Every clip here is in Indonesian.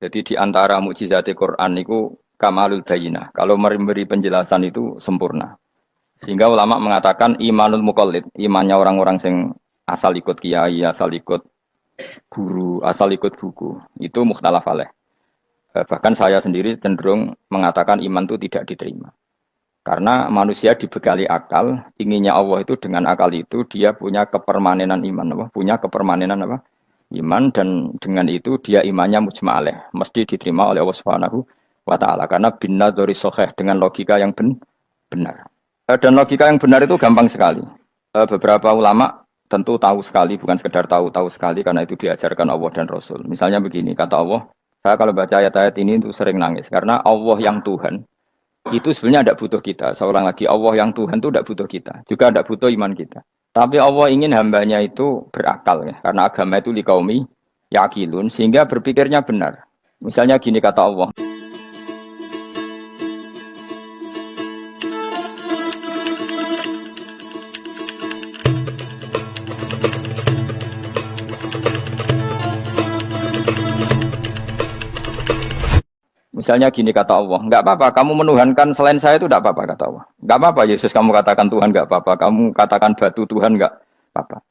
Jadi di antara mukjizat Quran itu kamalul bayinah. Kalau memberi penjelasan itu sempurna. Sehingga ulama mengatakan imanul muqallid, imannya orang-orang yang asal ikut kiai, asal ikut guru, asal ikut buku, itu mukhtalaf alaih. Bahkan saya sendiri cenderung mengatakan iman itu tidak diterima. Karena manusia dibekali akal, inginnya Allah itu dengan akal itu dia punya kepermanenan iman, apa? Punya kepermanenan apa? Iman dan dengan itu dia imannya mujma'aleh, mesti diterima oleh Allah Subhanahu wa taala karena binna dzori sahih dengan logika yang benar. Dan logika yang benar itu gampang sekali. Beberapa ulama tentu tahu sekali, bukan sekedar tahu sekali karena itu diajarkan Allah dan Rasul. Misalnya begini, kata Allah, saya kalau baca ayat-ayat ini itu sering nangis karena Allah yang Tuhan itu sebenarnya tidak butuh kita. Seorang lagi, Allah yang Tuhan itu tidak butuh kita, juga tidak butuh iman kita. Tapi Allah ingin hambanya itu berakal ya, karena agama itu liqaumi yaqilun sehingga berpikirnya benar. Misalnya gini kata Allah. Misalnya gini kata Allah, enggak apa-apa, kamu menuhankan selain saya itu enggak apa-apa kata Allah. Enggak apa-apa Yesus kamu katakan Tuhan enggak apa-apa, kamu katakan batu Tuhan enggak apa-apa.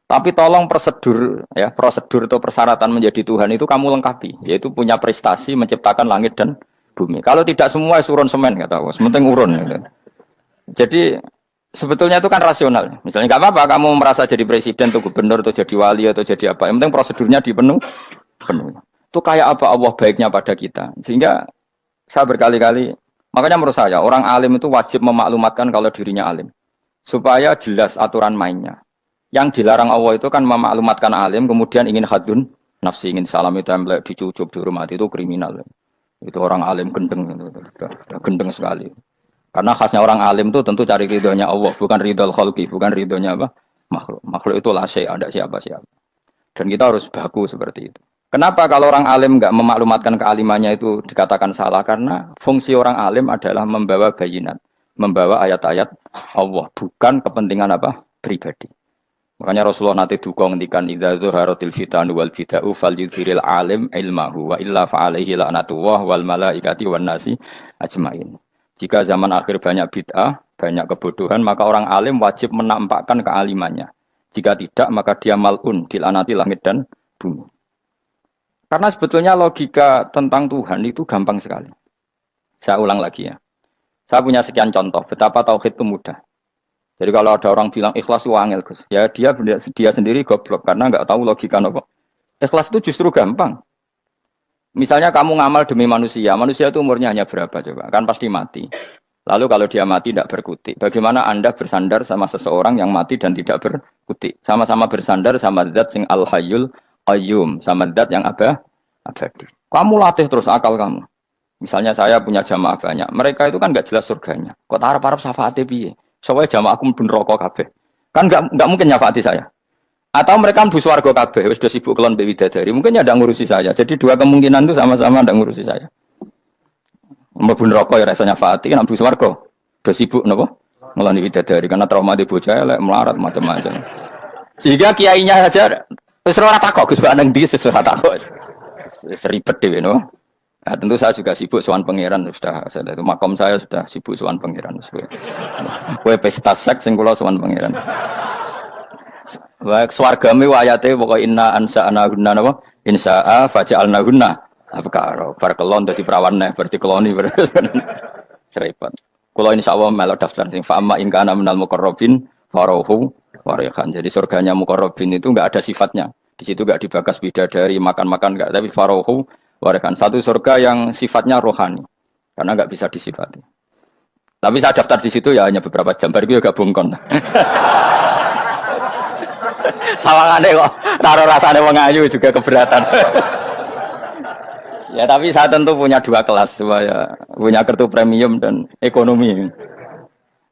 Tapi tolong prosedur ya, prosedur atau persyaratan menjadi Tuhan itu kamu lengkapi, yaitu punya prestasi menciptakan langit dan bumi. Kalau tidak semua urun semen kata Allah, sementing urun gitu. Jadi sebetulnya itu kan rasional. Misalnya enggak apa-apa kamu merasa jadi presiden atau gubernur atau jadi wali atau jadi apa, yang penting prosedurnya dipenuhi. Itu kayak apa Allah baiknya pada kita. Sehingga saya berkali-kali, makanya menurut saya orang alim itu wajib memaklumatkan kalau dirinya alim. Supaya jelas aturan mainnya. Yang dilarang Allah itu kan memaklumatkan alim, kemudian ingin hadun, nafsi ingin salam itu template, dicucuk, dihormati itu kriminal. Itu orang alim gendeng, gendeng sekali. Karena khasnya orang alim itu tentu cari ridhonya Allah, bukan ridho khalqi, bukan ridhonya apa? Makhluk. Makhluk itu la syai', ada siapa-siapa. Dan kita harus baku seperti itu. Kenapa kalau orang alim nggak memaklumatkan kealimannya itu dikatakan salah? Karena fungsi orang alim adalah membawa bayinat, membawa ayat-ayat Allah, bukan kepentingan apa pribadi. Makanya Rasulullah nanti duka ngendikan idza zuharatil fitanu wal bid'u falyudhiril alim ilmahu wa illa fa'alaihi la'natullah wal malaikati wan nasi ajmain. Jika zaman akhir banyak bid'ah, banyak kebodohan, maka orang alim wajib menampakkan kealimannya. Jika tidak, maka dia mal'un, dilaknati langit dan bumi. Karena sebetulnya logika tentang Tuhan itu gampang sekali. Saya ulang lagi ya. Saya punya sekian contoh betapa tauhid itu mudah. Jadi kalau ada orang bilang ikhlas itu angel, Gus. Ya dia sendiri goblok karena nggak tahu logika apa. Ikhlas itu justru gampang. Misalnya kamu ngamal demi manusia. Manusia itu umurnya hanya berapa coba? Kan pasti mati. Lalu kalau dia mati tidak berkutik. Bagaimana Anda bersandar sama seseorang yang mati dan tidak berkutik? Sama-sama bersandar sama zat sing al-hayyul qayyum, sama zat yang abadi. Kamu latih terus akal kamu. Misalnya saya punya jamaah banyak. Mereka itu kan enggak jelas surganya. Kok harap-harap syafaate piye? Soale jamaahku mlebu neraka kabeh. Kan enggak mungkin nyafaati saya. Atau mereka mlebu swarga kabeh wis do sibuk kelon mbek widadari. Mungkin ya ndak ngurusi saya. Jadi dua kemungkinan itu sama-sama ndak ngurusi saya. Mlebu neraka ya rasa nyafaati, kan mlebu swarga do sibuk napa? Ngeloni widadari karena trauma di bocah elek melarat macam-macam. Sehingga kiainya saja wis ora takok Gus Baneng ndi wis ora takok. Wis ribet dhewe no. Nah, tentu saya juga sibuk sowan pangeran sudah itu makom saya sudah sibuk sowan pangeran. Kowe pesta seks sing kula sowan pangeran. Wa swargame ayate pokoke inna ansa'na gunna napa? Insa'a faja'alna gunna. Abkaro bar kelon dadi perawan neh berarti keloni serepot. Kula insyaallah melok daftar sing fa'ama in kana minal muqarrabin farohu warihan. Jadi surganya muqarrabin itu enggak ada sifatnya. Di situ enggak dibakas bidadari, makan-makan enggak, tapi farohu warihan. Satu surga yang sifatnya rohani. Karena enggak bisa disifati. Tapi saya daftar di situ ya hanya beberapa jam. Baru juga bungkon. Sawangane kok taruh rasane wong ayu juga keberatan. Ya tapi saya tentu punya dua kelas, saya punya kartu premium dan ekonomi.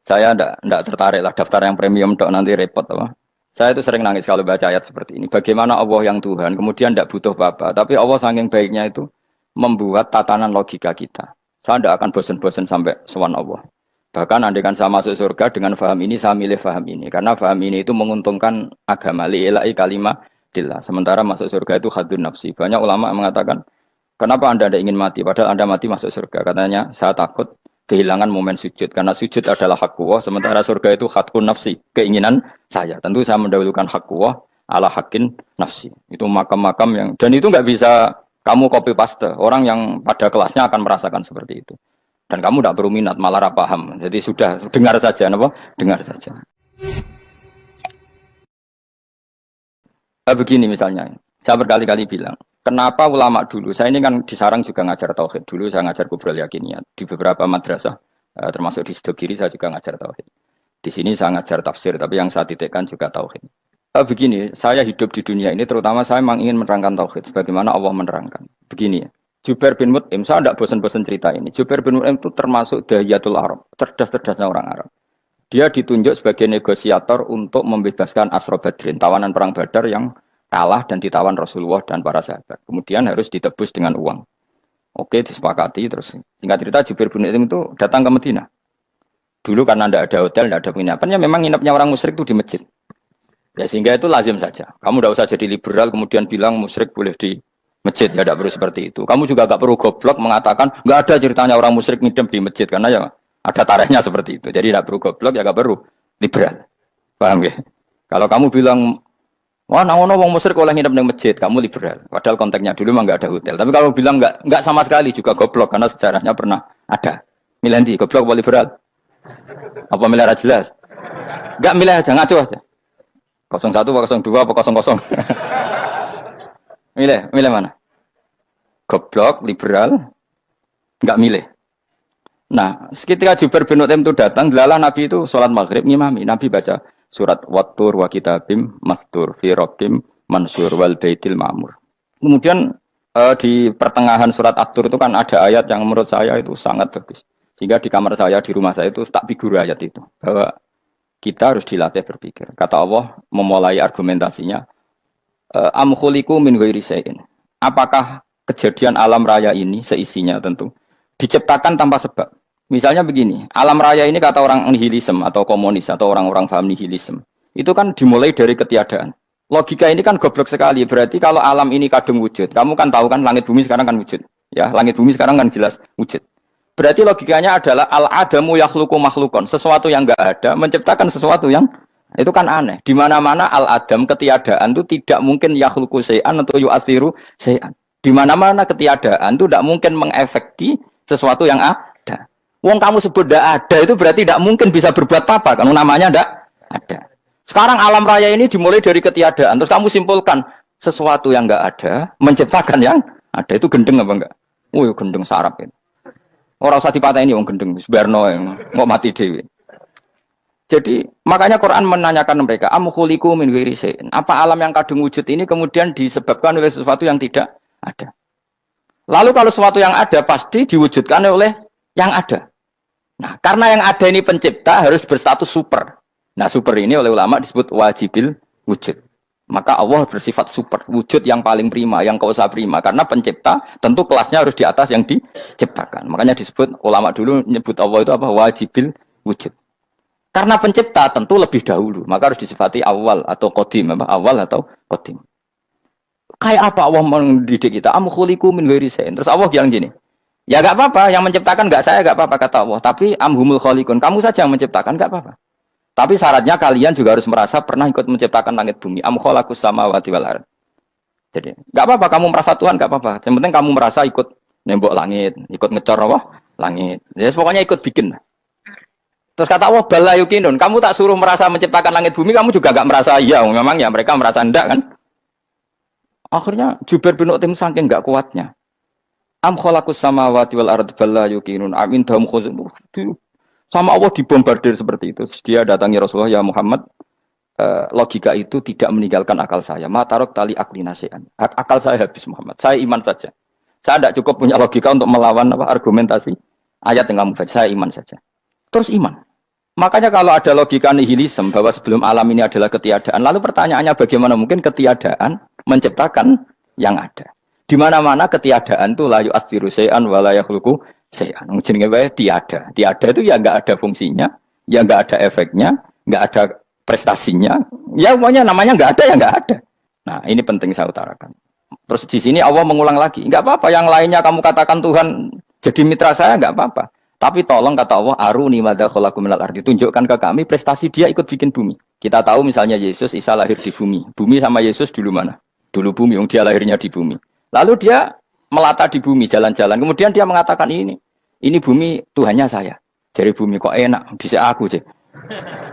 Saya enggak tertarik lah daftar yang premium dok nanti repot apa. Saya itu sering nangis kalau baca ayat seperti ini. Bagaimana Allah yang Tuhan kemudian enggak butuh apa-apa, tapi Allah saking baiknya itu membuat tatanan logika kita. Saya enggak akan bosan-bosan sampai sowan Allah. Bahkan andaikan saya masuk surga dengan faham ini, saya milih faham ini karena faham ini itu menguntungkan agama li'ilai kalimatillah. Sementara masuk surga itu hadun nafsi. Banyak ulama mengatakan Kenapa Anda tidak ingin mati? Padahal Anda mati masuk surga. Katanya, saya takut kehilangan momen sujud. Karena sujud adalah hak Allah, sementara surga itu hakun nafsi, keinginan saya. Tentu saya mendahulukan hak Allah ala hakin nafsi. Itu makam-makam yang, dan itu nggak bisa kamu copy paste. Orang yang pada kelasnya akan merasakan seperti itu. Dan kamu tidak perlu minat, malah paham. Jadi sudah, dengar saja. Apa? Dengar saja. Nah, begini misalnya, saya berkali-kali bilang, kenapa ulama dulu, saya ini kan di Sarang juga ngajar tauhid, dulu saya ngajar kubrul yakiniyat, di beberapa madrasah, termasuk di Sidogiri saya juga ngajar tauhid. Di sini saya ngajar tafsir, tapi yang saya titikkan juga tauhid. Begini, saya hidup di dunia ini, terutama saya memang ingin menerangkan tauhid, sebagaimana Allah menerangkan. Begini ya, Jubair bin Mut'im, saya tidak bosan-bosan cerita ini, Jubair bin Mut'im itu termasuk dahiyatul Arab, cerdas-cerdasnya orang Arab. Dia ditunjuk sebagai negosiator untuk membebaskan Asra Badrin, tawanan perang Badar yang kalah dan ditawan Rasulullah dan para sahabat. Kemudian harus ditebus dengan uang. Oke, disepakati. Terus singkat cerita Jubair bin Mut'im itu datang ke Madinah. Dulu karena tidak ada hotel, tidak ada penginapan, ya memang nginepnya orang musyrik itu di masjid. Ya sehingga itu lazim saja. Kamu tidak usah jadi liberal kemudian bilang musyrik boleh di masjid, ya tidak perlu seperti itu. Kamu juga tidak perlu goblok mengatakan nggak ada ceritanya orang musyrik nginep di masjid, karena ya ada tarehnya seperti itu. Jadi tidak perlu goblok, ya tidak perlu liberal. Paham ya? Kalau kamu bilang, wah, nangono wong musyrik oleh nginep di masjid, kamu liberal. Padahal konteksnya dulu memang nggak ada hotel. Tapi kalau bilang nggak sama sekali juga goblok, karena sejarahnya pernah ada. Milih di goblok apa liberal? Apa milih jelas? Nggak milih aja, ngaco aja. 01 apa 02 apa 00. Milih mana? Goblok, liberal, nggak milih. Nah, ketika Jubair bin Mut'im itu datang, delalah Nabi itu sholat maghrib ngimami. Nabi baca surat Wattur wa kitabim mastur fi rabbim mansur wal baitil ma'mur. Kemudian di pertengahan surat At-Tur itu kan ada ayat yang menurut saya itu sangat bagus. Sehingga di kamar saya, di rumah saya itu tak figur ayat itu. Bahwa kita harus dilatih berpikir. Kata Allah memulai argumentasinya, am khuliqu min ghairi syai'in. Apakah kejadian alam raya ini seisinya tentu diciptakan tanpa sebab? Misalnya begini, alam raya ini kata orang nihilisme atau komunis atau orang-orang paham nihilisme, itu kan dimulai dari ketiadaan. Logika ini kan goblok sekali. Berarti kalau alam ini kadung wujud, kamu kan tahu kan langit bumi sekarang kan wujud. Ya, langit bumi sekarang kan jelas wujud. Berarti logikanya adalah al-adamu yakhluqu makhlukon, sesuatu yang enggak ada menciptakan sesuatu yang itu kan aneh. Di mana-mana al-adam ketiadaan itu tidak mungkin yakhluqu syai'an atau yu'athiru syai'an. Di mana-mana ketiadaan itu tidak mungkin mengefeki sesuatu yang ada. Wong kamu sebut tidak ada itu berarti tidak mungkin bisa berbuat apa-apa. Karena namanya tidak ada. Sekarang alam raya ini dimulai dari ketiadaan. Terus kamu simpulkan sesuatu yang enggak ada menciptakan yang ada. Itu gendeng apa enggak? Oh, gendeng sarap itu. Orang usah dipatahin wong gendeng, sebarno yang mau mati dewi. Jadi makanya Quran menanyakan mereka, am khuliqu min ghairi syai'in. Apa alam yang kadung wujud ini kemudian disebabkan oleh sesuatu yang tidak ada? Lalu kalau sesuatu yang ada pasti diwujudkan oleh yang ada. Nah, karena yang ada ini pencipta harus berstatus super. Nah, super ini oleh ulama disebut wajibil wujud. Maka Allah bersifat super, wujud yang paling prima, yang kausa prima. Karena pencipta tentu kelasnya harus di atas yang diciptakan. Makanya disebut, ulama dulu nyebut Allah itu apa? Wajibil wujud. Karena pencipta tentu lebih dahulu. Maka harus disifati awal atau qadim. Awal atau qadim. Kayak apa Allah mendidik kita? Am khuliqu min ghairi syai'in. Terus Allah bilang gini, ya gak apa-apa, yang menciptakan gak saya, gak apa-apa kata Allah. Tapi am humul khaliqun, kamu saja yang menciptakan, gak apa-apa. Tapi syaratnya kalian juga harus merasa pernah ikut menciptakan langit bumi. Am khalaqus samawati wal ardh. Jadi, enggak apa-apa kamu merasa Tuhan, enggak apa-apa. Yang penting kamu merasa ikut nembok langit, ikut ngecor apa? Langit. Ya pokoknya ikut bikin. Terus kata Allah, bala yukinun. Kamu tak suruh merasa menciptakan langit bumi, kamu juga enggak merasa iya. Memang ya mereka merasa enggak kan? Akhirnya Jubair bin Mut'im saking enggak kuatnya. Am khalaqus samawati wal ardh bala yukinun. Amin dahum khuzun. Sama Allah dibombardir seperti itu. Dia datangi Rasulullah, ya Muhammad, logika itu tidak meninggalkan akal saya. Matarok tali akli nasihan. Akal saya habis Muhammad. Saya iman saja. Saya tidak cukup punya logika untuk melawan argumentasi ayat yang kamu baca. Saya iman saja. Terus iman. Makanya kalau ada logika nihilisme bahwa sebelum alam ini adalah ketiadaan, lalu pertanyaannya bagaimana mungkin ketiadaan menciptakan yang ada? Di mana-mana ketiadaan itu la yu'atsiru syai'an wa la yakhluqu syai'an. Jenenge wae tiada. Tiada itu ya enggak ada fungsinya, ya enggak ada efeknya, enggak ada prestasinya. Ya pokoknya namanya enggak ada ya enggak ada. Nah, ini penting saya utarakan. Terus di sini Allah mengulang lagi, enggak apa-apa yang lainnya kamu katakan Tuhan jadi mitra saya enggak apa-apa. Tapi tolong kata Allah, aruni madza khalaqu minal ardi, tunjukkan ke kami prestasi dia ikut bikin bumi. Kita tahu misalnya Yesus, Isa lahir di bumi. Bumi sama Yesus dulu mana? Dulu bumi, yang dia lahirnya di bumi. Lalu dia melata di bumi, jalan-jalan. Kemudian dia mengatakan ini bumi Tuhannya saya. Jadi bumi kok enak, bisa aku sih.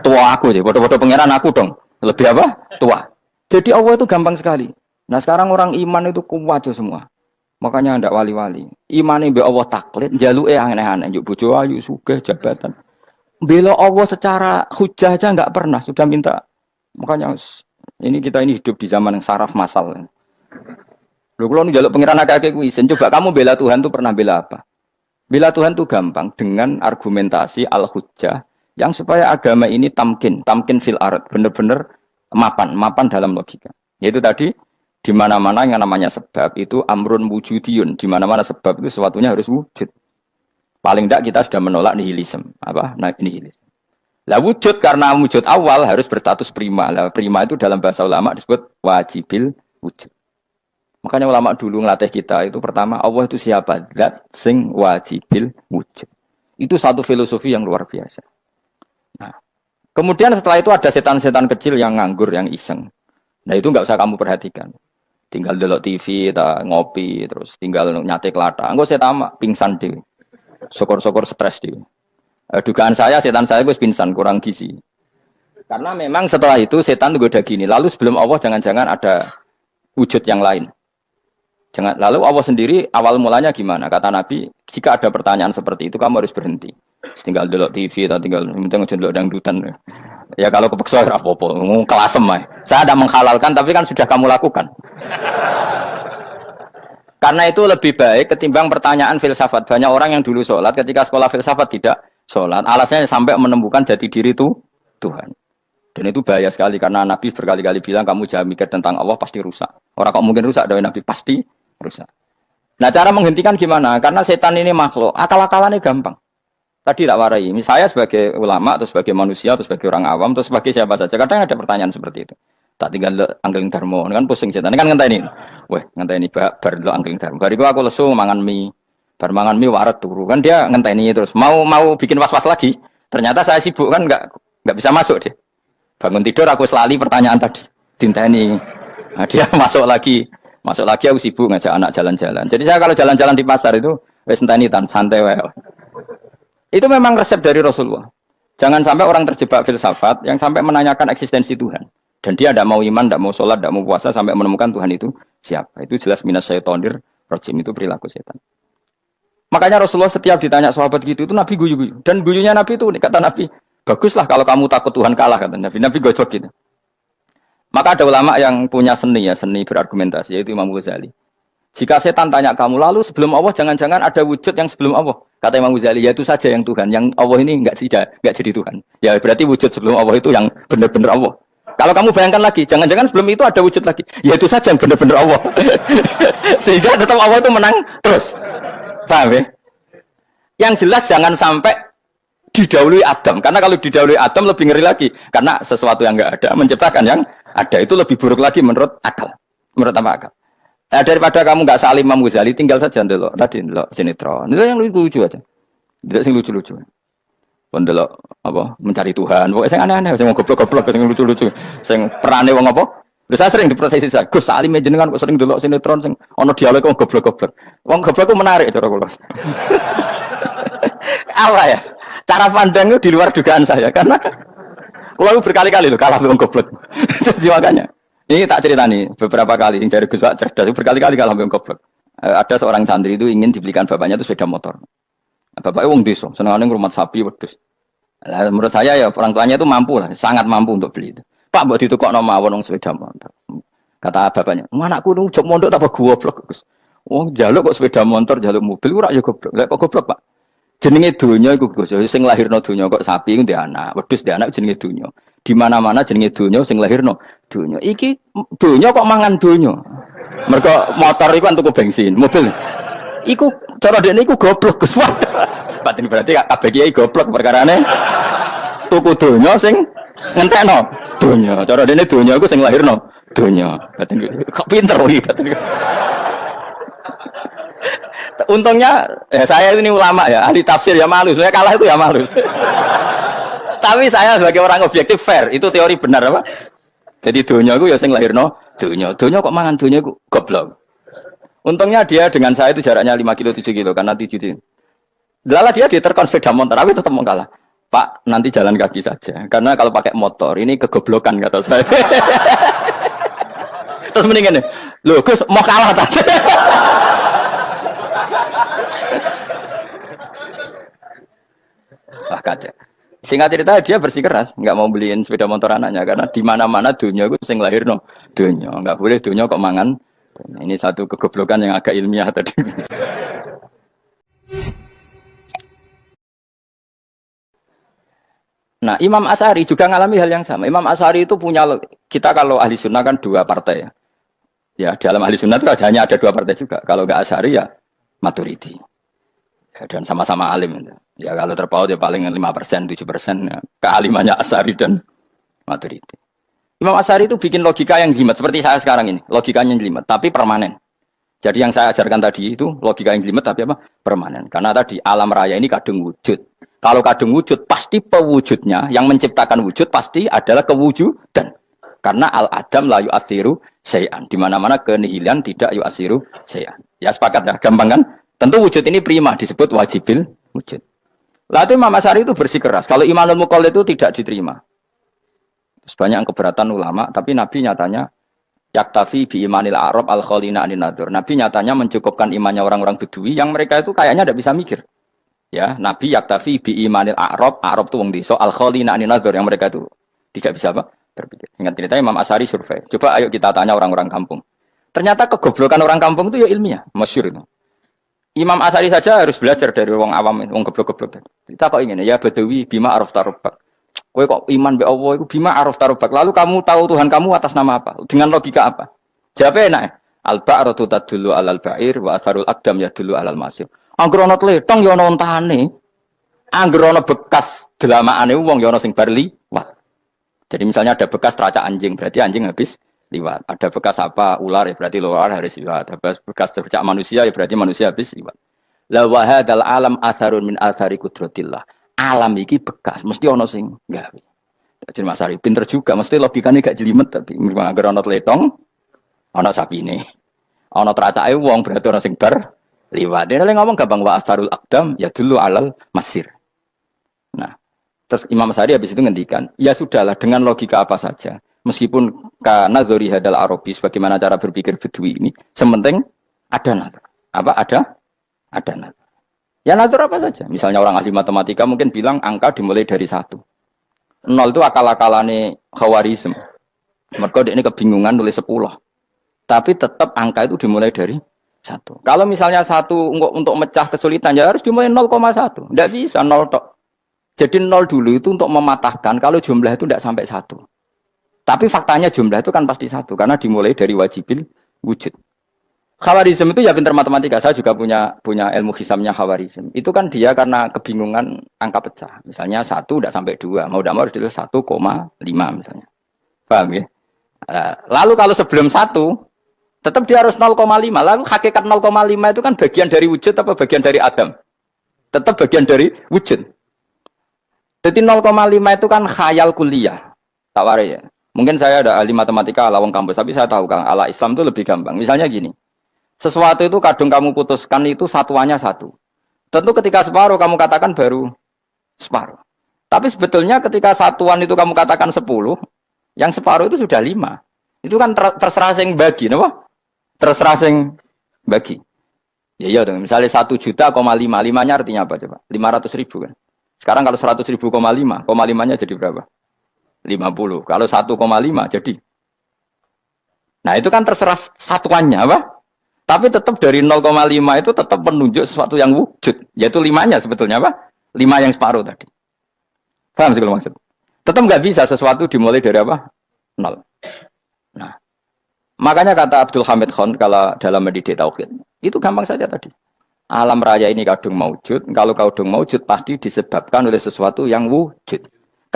Tua aku sih, bodoh-bodoh pangeran aku dong. Lebih apa? Tua. Jadi Allah itu gampang sekali. Nah sekarang orang iman itu kuat semua. Makanya ndak wali-wali. Imane mbek Allah taklid, njaluke aneh-aneh, njuk bojo ayu, sugih, jabatan. Bela Allah secara hujah aja enggak pernah, sudah minta. Makanya kita hidup di zaman yang saraf masal. Lho kula njaluk pangeran akeh-akeh kuwi, coba kamu bela Tuhan tuh pernah bela apa? Bela Tuhan tuh gampang dengan argumentasi al-hujjah yang supaya agama ini tamkin fil ard, benar-benar mapan dalam logika. Yaitu tadi di mana-mana yang namanya sebab itu amrun wujudiyun, di mana-mana sebab itu sesuatunya harus wujud. Paling tidak kita sudah menolak nihilisme. Apa? Nah, nihilisme. Lah wujud karena wujud awal harus berstatus prima. Lah prima itu dalam bahasa ulama disebut wajibil wujud. Makanya ulama dulu ngelatih kita itu pertama Allah itu siapa? Zat sing wajibil wujud. Itu satu filosofi yang luar biasa. Nah, kemudian setelah itu ada setan-setan kecil yang nganggur, yang iseng. Nah itu nggak usah kamu perhatikan. Tinggal delok TV, ngopi, terus tinggal nyate kelata. Enggak saya tamak, pingsan deh. Sokor-sokor stres deh. Dugaan saya, setan saya gue pingsan, kurang gizi. Karena memang setelah itu setan itu udah gini. Lalu sebelum Allah jangan-jangan ada wujud yang lain. Lalu Allah sendiri awal mulanya gimana? Kata Nabi, jika ada pertanyaan seperti itu kamu harus berhenti. Tinggal delok TV atau tinggal delok dangdutan. Ya kalau kepeksa apa-apa, kelasem ae. Saya ada menghalalkan tapi kan sudah kamu lakukan. Karena itu lebih baik ketimbang pertanyaan filsafat. Banyak orang yang dulu sholat ketika sekolah filsafat tidak sholat. Alasannya sampai menemukan jati diri itu Tuhan. Dan itu bahaya sekali karena Nabi berkali-kali bilang kamu jangan mikir tentang Allah pasti rusak. Orang kok mungkin rusak dari Nabi pasti rusak. Nah cara menghentikan gimana? Karena setan ini makhluk, akal-akalannya gampang. Tadi tak warai, saya sebagai ulama, atau sebagai manusia, atau sebagai orang awam, atau sebagai siapa saja. Kadang ada pertanyaan seperti itu. Tak tinggal anggeling dharma, kan pusing setan. Kan ngenteni. Weh, ngenteni bar lo anggeling dharma. Bariku aku lesu mangan mie. Bar mangan mie waret turu. Kan dia ngenteni terus. Mau bikin was-was lagi. Ternyata saya sibuk kan enggak bisa masuk deh. Bangun tidur aku selali pertanyaan tadi. Dinteni. Nah, dia masuk lagi aku sibuk ngajak anak jalan-jalan. Jadi saya kalau jalan-jalan di pasar itu wis enteni tan santai wae. Itu memang resep dari Rasulullah. Jangan sampai orang terjebak filsafat yang sampai menanyakan eksistensi Tuhan. Dan dia tidak mau iman, tidak mau sholat, tidak mau puasa sampai menemukan Tuhan itu siapa. Itu jelas minas syaitonir rajim, itu perilaku setan. Makanya Rasulullah setiap ditanya sahabat gitu itu Nabi guyu-guyu. Dan guyunya Nabi itu kata Nabi, baguslah kalau kamu takut Tuhan kalah kata Nabi. Nabi gojok gitu. Maka ada ulama yang punya seni berargumentasi yaitu Imam Ghazali. Jika setan tanya kamu lalu sebelum Allah jangan-jangan ada wujud yang sebelum Allah. Kata Imam Ghazali, ya itu saja yang Tuhan. Yang Allah ini enggak jadi Tuhan. Ya berarti wujud sebelum Allah itu yang benar-benar Allah. Kalau kamu bayangkan lagi, jangan-jangan sebelum itu ada wujud lagi. Ya itu saja yang benar-benar Allah. Sehingga tetap Allah itu menang terus. Paham ya? Yang jelas jangan sampai didahului Adam. Karena kalau didahului Adam lebih ngeri lagi. Karena sesuatu yang enggak ada menciptakan yang ada. Itu lebih buruk lagi menurut akal. Menurut apa akal? Nah, daripada kamu nggak salim Imam Ghazali, tinggal saja ndelok tadi ndelok sinetron. Itu yang lucu aja. Tidak sing lucu-lucu. Ndelok apa mencari Tuhan. Pokoknya sing aneh-aneh, sing goblok-goblok, sing lucu-lucu, sing perane wong apa? Saya sering diprotes saya. Gus Salim jenengan kok sering ndelok sinetron sing ana dialog wong goblok-goblok. Wong goblok ku menarik cara kula. Apa ya? Cara pandang itu di luar dugaan saya karena kula berkali-kali loh kalah wong goblok. Jadi makanya ini tak cerita nih, beberapa kali yang dari Gus Wak cerdas, berkali-kali kalau ambil goblok. Ada seorang santri itu ingin dibelikan bapaknya itu sepeda motor. Bapaknya wong desa, senengane ngrumat sapi wedhus. Menurut saya ya orang tuanya itu mampu lah, sangat mampu untuk beli itu. Pak mbok ditukokno mawon wong sepeda motor. Kata bapaknya, "Anakku nu jog mondok tak goblok, Gus." Wong njaluk kok sepeda motor, njaluk mobil ora ya goblok. Lek kok goblok, Pak? Jenenge donya iku Gus, sing lahirno donya kok sapi ku ndek anak, wedhus ndek anak jenenge donya. Di mana-mana jenenge donya sing lahirno donya. Iki donya kok mangan donya. Mergo motor iku kan tuku bensin, mobil. Iku cara dekne iku goblok Gus. Batin berarti kabeh kiai goblok perkarane tuku donya sing ngentekno donya. Cara dekne donya iku sing lahirno donya. Batin kok pinter iki batin. Untungnya saya ini ulama ya, ahli tafsir ya malu. Saya kalah itu ya malu. Tapi saya sebagai orang objektif fair, itu teori benar apa? Jadi dunia itu ya sing lahirno dunia. Dunia kok mangan dunia itu goblok. Untungnya dia dengan saya itu jaraknya 5 kilo 7 kilo karena 7 kilo. Lala dia diterkon sepeda motor, tapi tetap mau kalah. Pak, nanti jalan kaki saja. Karena kalau pakai motor ini kegoblokan kata saya. Terus mendingan nih, loh Gus mau kalah tadi. Wah kaca. Singkat cerita dia bersikeras, nggak mau beliin sepeda motor anaknya karena di mana-mana dunia gue sing lahir no dunia, nggak boleh dunia kok mangan. Ini satu kegoblokan yang agak ilmiah tadi. Nah Imam Asy'ari juga ngalami hal yang sama. Imam Asy'ari itu punya kita kalau ahli sunnah kan dua partai ya. Ya dalam ahli sunnah itu hanya ada dua partai juga. Kalau nggak Asy'ari ya Maturidi. Ya, dan sama-sama alim. Ya kalau terpaut ya paling 5%, 7% ya. Kealimannya Asy'ari dan Maturidi. Imam Asy'ari itu bikin logika yang jelimet seperti saya sekarang ini, logikanya yang jelimet tapi permanen. Jadi yang saya ajarkan tadi itu logika yang jelimet tapi apa? Permanen. Karena tadi alam raya ini kadung wujud. Kalau kadung wujud pasti pewujudnya yang menciptakan wujud pasti adalah kewujudan. Karena al-adam la yu'athiru syai'an. Di mana-mana kenihilan tidak yu'athiru syai'an. Ya sepakat ya, gampang kan? Tentu wujud ini prima disebut wajibil wujud. Lalu Imam Asy'ari itu bersikeras. Kalau imanul muqallid itu tidak diterima. Banyak keberatan ulama, tapi Nabi nyatanya yaktafi bi imanil Arab al khalina anin nadur. Nabi nyatanya mencukupkan imannya orang-orang Bedui yang mereka itu kayaknya tidak bisa mikir. Ya, Nabi yaktafi bi imanil Arab itu wong desa al khalina anin nadur yang mereka itu tidak bisa apa? Berpikir. Ingat cerita Imam Asy'ari survei. Coba ayo kita tanya orang-orang kampung. Ternyata kegoblokan orang kampung itu ya ilmiah, masyhur itu. Imam Asy'ari saja harus belajar dari wong awam, wong goblok-goblok. Kita kok ingin ya Badawi bima arafta rabbak. Kowe kok iman be Allah itu bima arafta rabbak. Lalu kamu tahu Tuhan kamu atas nama apa? Dengan logika apa? Jawabnya enak. Al-ba'ratu tadullu 'alal ba'ir wa atharul aqdam yadullu 'alal masir. Angger ana tletong ya ana ontane. Angger ana bekas delamaane wong ya ana sing bar liwat. Jadi misalnya ada bekas teracak anjing, berarti anjing habis liwat. Ada bekas apa ular ya berarti ular harus liwat. Ada bekas teracak manusia ya berarti manusia habis liwat. La wa hadzal alam atharun min athari qudratillah. Alam iki bekas, mesti ana sing gawe. Jadi Mas Ari pinter juga, mesti logikane gak jelimet tapi anggar ana tletong, ana sapine. Ana tracake wong berarti ana sing bar liwat. Dia ngomong gampang wa asarul aqdam ya dulu alal masir. Nah, terus Imam Asy'ari habis itu ngendikan, ya sudahlah dengan logika apa saja. Meskipun karena zori hadal Arabi sebagaimana cara berpikir Bedui ini, sementing ada nazar. Apa ada nazar. Ya nazar apa saja. Misalnya orang ahli matematika mungkin bilang angka dimulai dari 1. 0 itu akal-akalane Khawarizm. Mereka ini kebingungan nulis 10. Tapi tetap angka itu dimulai dari 1. Kalau misalnya 1 untuk mecah kesulitan ya harus dimulai 0,1. Tidak bisa 0 tok. Jadi 0 dulu itu untuk mematahkan kalau jumlah itu tidak sampai 1. Tapi faktanya jumlah itu kan pasti 1 karena dimulai dari wajibil wujud. Khawarizm itu ya pintar matematika. Saya juga punya ilmu hisamnya Khawarizm. Itu kan dia karena kebingungan angka pecah. Misalnya 1 tidak sampai 2. Mau tidak mau harus ditulis 1,5 misalnya. Paham ya? Lalu kalau sebelum 1, tetap dia harus 0,5. Lalu hakikat 0,5 itu kan bagian dari wujud apa bagian dari Adam? Tetap bagian dari wujud. Jadi 0,5 itu kan khayal kuliah. Tawar ya. Mungkin saya ada ahli matematika ala wong kampus. Tapi saya tahu Kang, ala Islam itu lebih gampang. Misalnya gini. Sesuatu itu kadang kamu putuskan itu satuannya 1. Tentu ketika separuh kamu katakan baru separuh. Tapi sebetulnya ketika satuan itu kamu katakan 10, yang separuh itu sudah 5. Itu kan terserah sing bagi, no? Terserah sing bagi. Ya iya dong, misalnya 1 juta, 5, 5-nya artinya apa coba? 500 ribu kan. Sekarang kalau 100 ribu, 5-nya jadi berapa? 50. Kalau 1,5 jadi. Nah itu kan terserah satuannya apa? Tapi tetap dari 0,5 itu tetap menunjuk sesuatu yang wujud. Yaitu 5-nya sebetulnya apa? 5 yang separuh tadi. Paham sih kalau maksud? Tetap nggak bisa sesuatu dimulai dari apa? 0. Nah, makanya kata Abdul Hamid Khan kalau dalam mendidik tauhid, itu gampang saja tadi. Alam raya ini kadung maujud. Kalau kadung maujud pasti disebabkan oleh sesuatu yang wujud.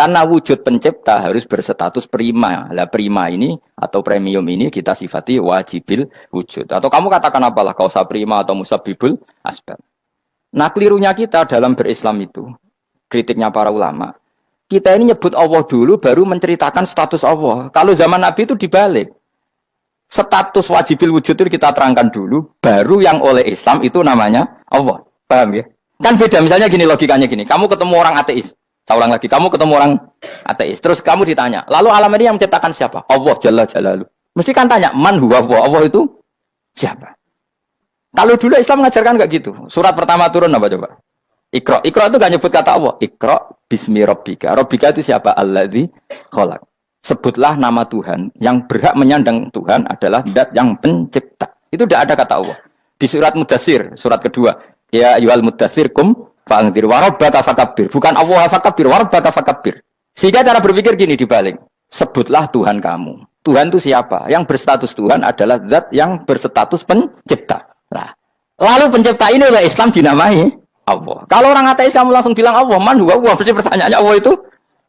Karena wujud pencipta harus berstatus prima. Lah prima ini atau premium ini kita sifati wajibil wujud. Atau kamu katakan apalah kausa prima atau musabibul asbab. Nah kelirunya kita dalam berislam itu, kritiknya para ulama. Kita ini nyebut Allah dulu baru menceritakan status Allah. Kalau zaman Nabi itu dibalik. Status wajibil wujud itu kita terangkan dulu, baru yang oleh Islam itu namanya Allah. Paham ya? Kan beda, misalnya gini logikanya gini. Kamu ketemu orang ateis. Saya ulang lagi, kamu ketemu orang ateis, terus kamu ditanya, lalu alam ini yang menciptakan siapa? Allah Jalla Jalaluh. Mesti kan tanya, man huwa Allah? Allah itu siapa? Kalau dulu Islam mengajarkan enggak gitu. Surat pertama turun apa coba? Iqra. Iqra itu enggak nyebut kata Allah. Iqra bismi rabbika. Rabbika itu siapa? Alladzi khalaq. Sebutlah nama Tuhan. Yang berhak menyandang Tuhan adalah zat yang pencipta. Itu tidak ada kata Allah. Di surat Mudatsir, surat kedua, ya ayyuhal mudatsir kum fa'anzir wa rabbaka fakabbir. Bukan Allah fakabbir, wa rabbaka fakabbir. Sehingga cara berpikir gini dibalik. Sebutlah Tuhan kamu. Tuhan itu siapa? Yang berstatus Tuhan adalah zat yang berstatus pencipta. Nah, lalu pencipta ini oleh Islam dinamai Allah. Kalau orang ateis kamu langsung bilang Allah, man huwa Allah. Berarti pertanyaannya Allah itu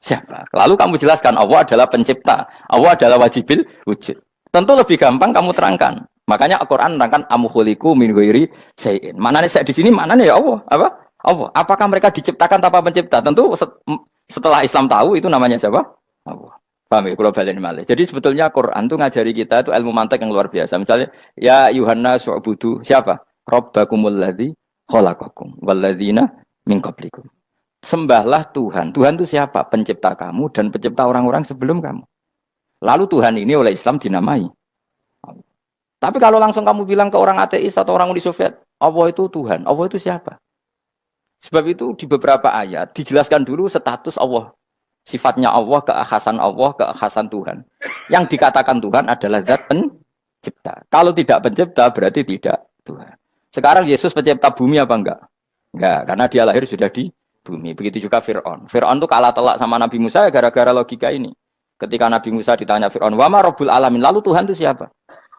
siapa? Lalu kamu jelaskan Allah adalah pencipta. Allah adalah wajibil wujud. Tentu lebih gampang kamu terangkan. Makanya Al-Qur'an menerangkan amkhuliku min ghairi syai'in. Manane saya di sini manane ya Allah? Apa? Allah. Apakah mereka diciptakan tanpa pencipta? Tentu setelah Islam tahu itu namanya siapa? Allah. Paham ya? Kalau balen malih. Jadi sebetulnya Quran itu ngajari kita itu ilmu mantik yang luar biasa. Misalnya ya Yuhanna su'budu siapa? Rabbakumul ladzi khalaqakum walladzina min qablikum. Sembahlah Tuhan. Tuhan itu siapa? Pencipta kamu dan pencipta orang-orang sebelum kamu. Lalu Tuhan ini oleh Islam dinamai. Tapi kalau langsung kamu bilang ke orang ateis atau orang Uni Soviet, Allah itu Tuhan. Allah itu siapa? Sebab itu di beberapa ayat dijelaskan dulu status Allah. Sifatnya Allah, keakhasan Allah, keakhasan Tuhan. Yang dikatakan Tuhan adalah zat pencipta. Kalau tidak pencipta berarti tidak Tuhan. Sekarang Yesus pencipta bumi apa enggak? Enggak, karena dia lahir sudah di bumi. Begitu juga Fir'aun. Fir'aun itu kalah telak sama Nabi Musa gara-gara logika ini. Ketika Nabi Musa ditanya Fir'aun, wa ma rabbul alamin? Lalu Tuhan itu siapa?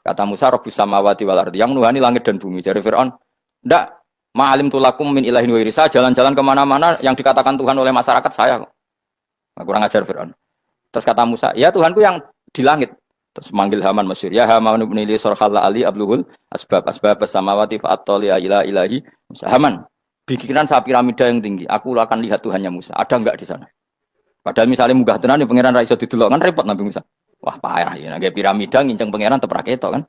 Kata Musa, Rabbus samawati wal ardi, yang nuhani langit dan bumi. Dari Fir'aun, enggak, ma'alim tulakum min ilahin wa irisa, jalan-jalan kemana-mana yang dikatakan Tuhan oleh masyarakat saya. Nah, kurang ajar Fir'aun. Terus kata Musa, ya Tuhanku yang di langit. Terus manggil Haman Masyur, ya Haman ibn Ili sorkhalla ali abluhul asbab samawati fa'attoli ila ilahi. Musa, Haman, bikinan saya piramida yang tinggi, aku akan lihat Tuhannya Musa. Ada enggak di sana? Padahal misalnya munggah tenan di pangeran ra iso didelok kan repot Nabi Musa. Wah parah ya, nggak piramida nginceng pangeran teprak itu kan.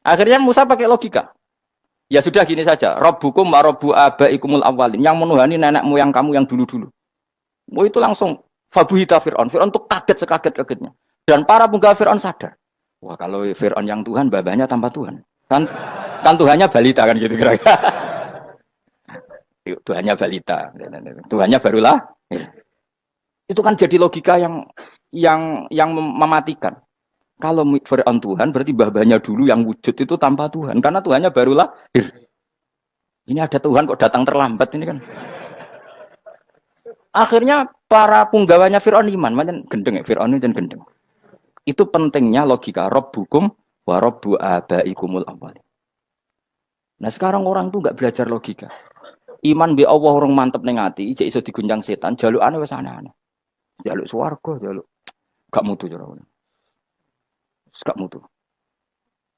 Akhirnya Musa pakai logika. Ya sudah gini saja. Rabbukum wa rabbu abaikumul awwalin. Yang menuhani nenek moyang kamu yang dulu-dulu. Oh itu langsung fabuhita Fir'aun. Fir'aun tuh kaget sekaget-kagetnya. Dan para penggawa Fir'aun sadar. Wah kalau Fir'aun yang Tuhan, babanya tanpa Tuhan. Kan Tuhannya balita kan gitu kira-kira. Tuhannya balita. Tuhannya barulah. Itu kan jadi logika yang mematikan. Kalau Fir'aun Tuhan berarti babanya dulu yang wujud itu tanpa Tuhan. Karena Tuhannya baru lahir. Ini ada Tuhan kok datang terlambat ini kan. Akhirnya para punggawanya Fir'aun iman. Macam gendeng ya, Fir'aun itu gendeng. Itu pentingnya logika. Rabbukum wa rabbu abaikumul awwalin. Nah sekarang orang tuh nggak belajar logika. Iman bi Allah orang mantep ning ati, cek iso diguncang setan, jalukane wis aneh-aneh. Jaluk swarga, jaluk gak mutu cara. Gak mutu.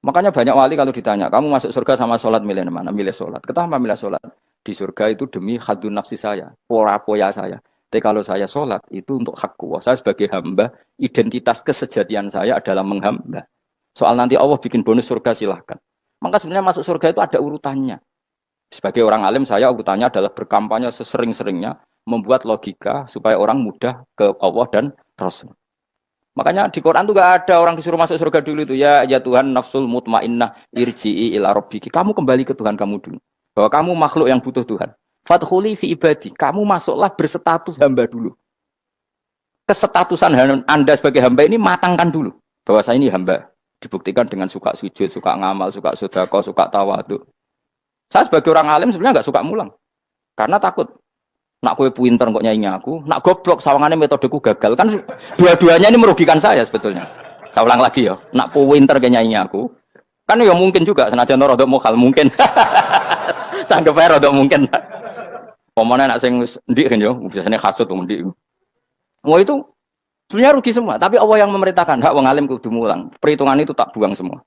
Makanya banyak wali kalau ditanya, kamu masuk surga sama sholat milih mana? Milih sholat. Kenapa milih sholat? Di surga itu demi hadun nafsi saya, poya saya. Tapi kalau saya sholat itu untuk hakku. Saya sebagai hamba, identitas kesejatian saya adalah menghamba. Soal nanti Allah bikin bonus surga silahkan. Maka sebenarnya masuk surga itu ada urutannya. Sebagai orang alim saya urutannya adalah berkampanye sesering-seringnya. Membuat logika supaya orang mudah ke Allah dan Rasul. Makanya di Quran itu gak ada orang disuruh masuk surga dulu itu. Ya Tuhan nafsul mutmainnah irji'i ila rabbiki. Kamu kembali ke Tuhan kamu dulu. Bahwa kamu makhluk yang butuh Tuhan. Fadkhuli fi ibadi. Kamu masuklah berstatus hamba dulu. Kesetatusan Anda sebagai hamba ini matangkan dulu. Bahwa saya ini hamba. Dibuktikan dengan suka sujud, suka ngamal, suka sedekah, suka tawadhu. Saya sebagai orang alim sebenarnya gak suka mulang. Karena takut. Nak kue pinter kok nyanyi aku, nak goblok sawangannya metodeku gagal. Kan dua-duanya ini merugikan saya sebetulnya. Saya ulang lagi ya, nak pinter kayak nyanyi aku. Kan ya mungkin juga, senajan rodok mokal mungkin. Sanggep aja rodok mungkin. Pemana nak sing ndik kan yo, biasanya hasud ndik. Wah itu sebenarnya rugi semua, tapi Allah yang memerintahkan hak wong alim kudu mulang. Perhitungan itu tak buang semua.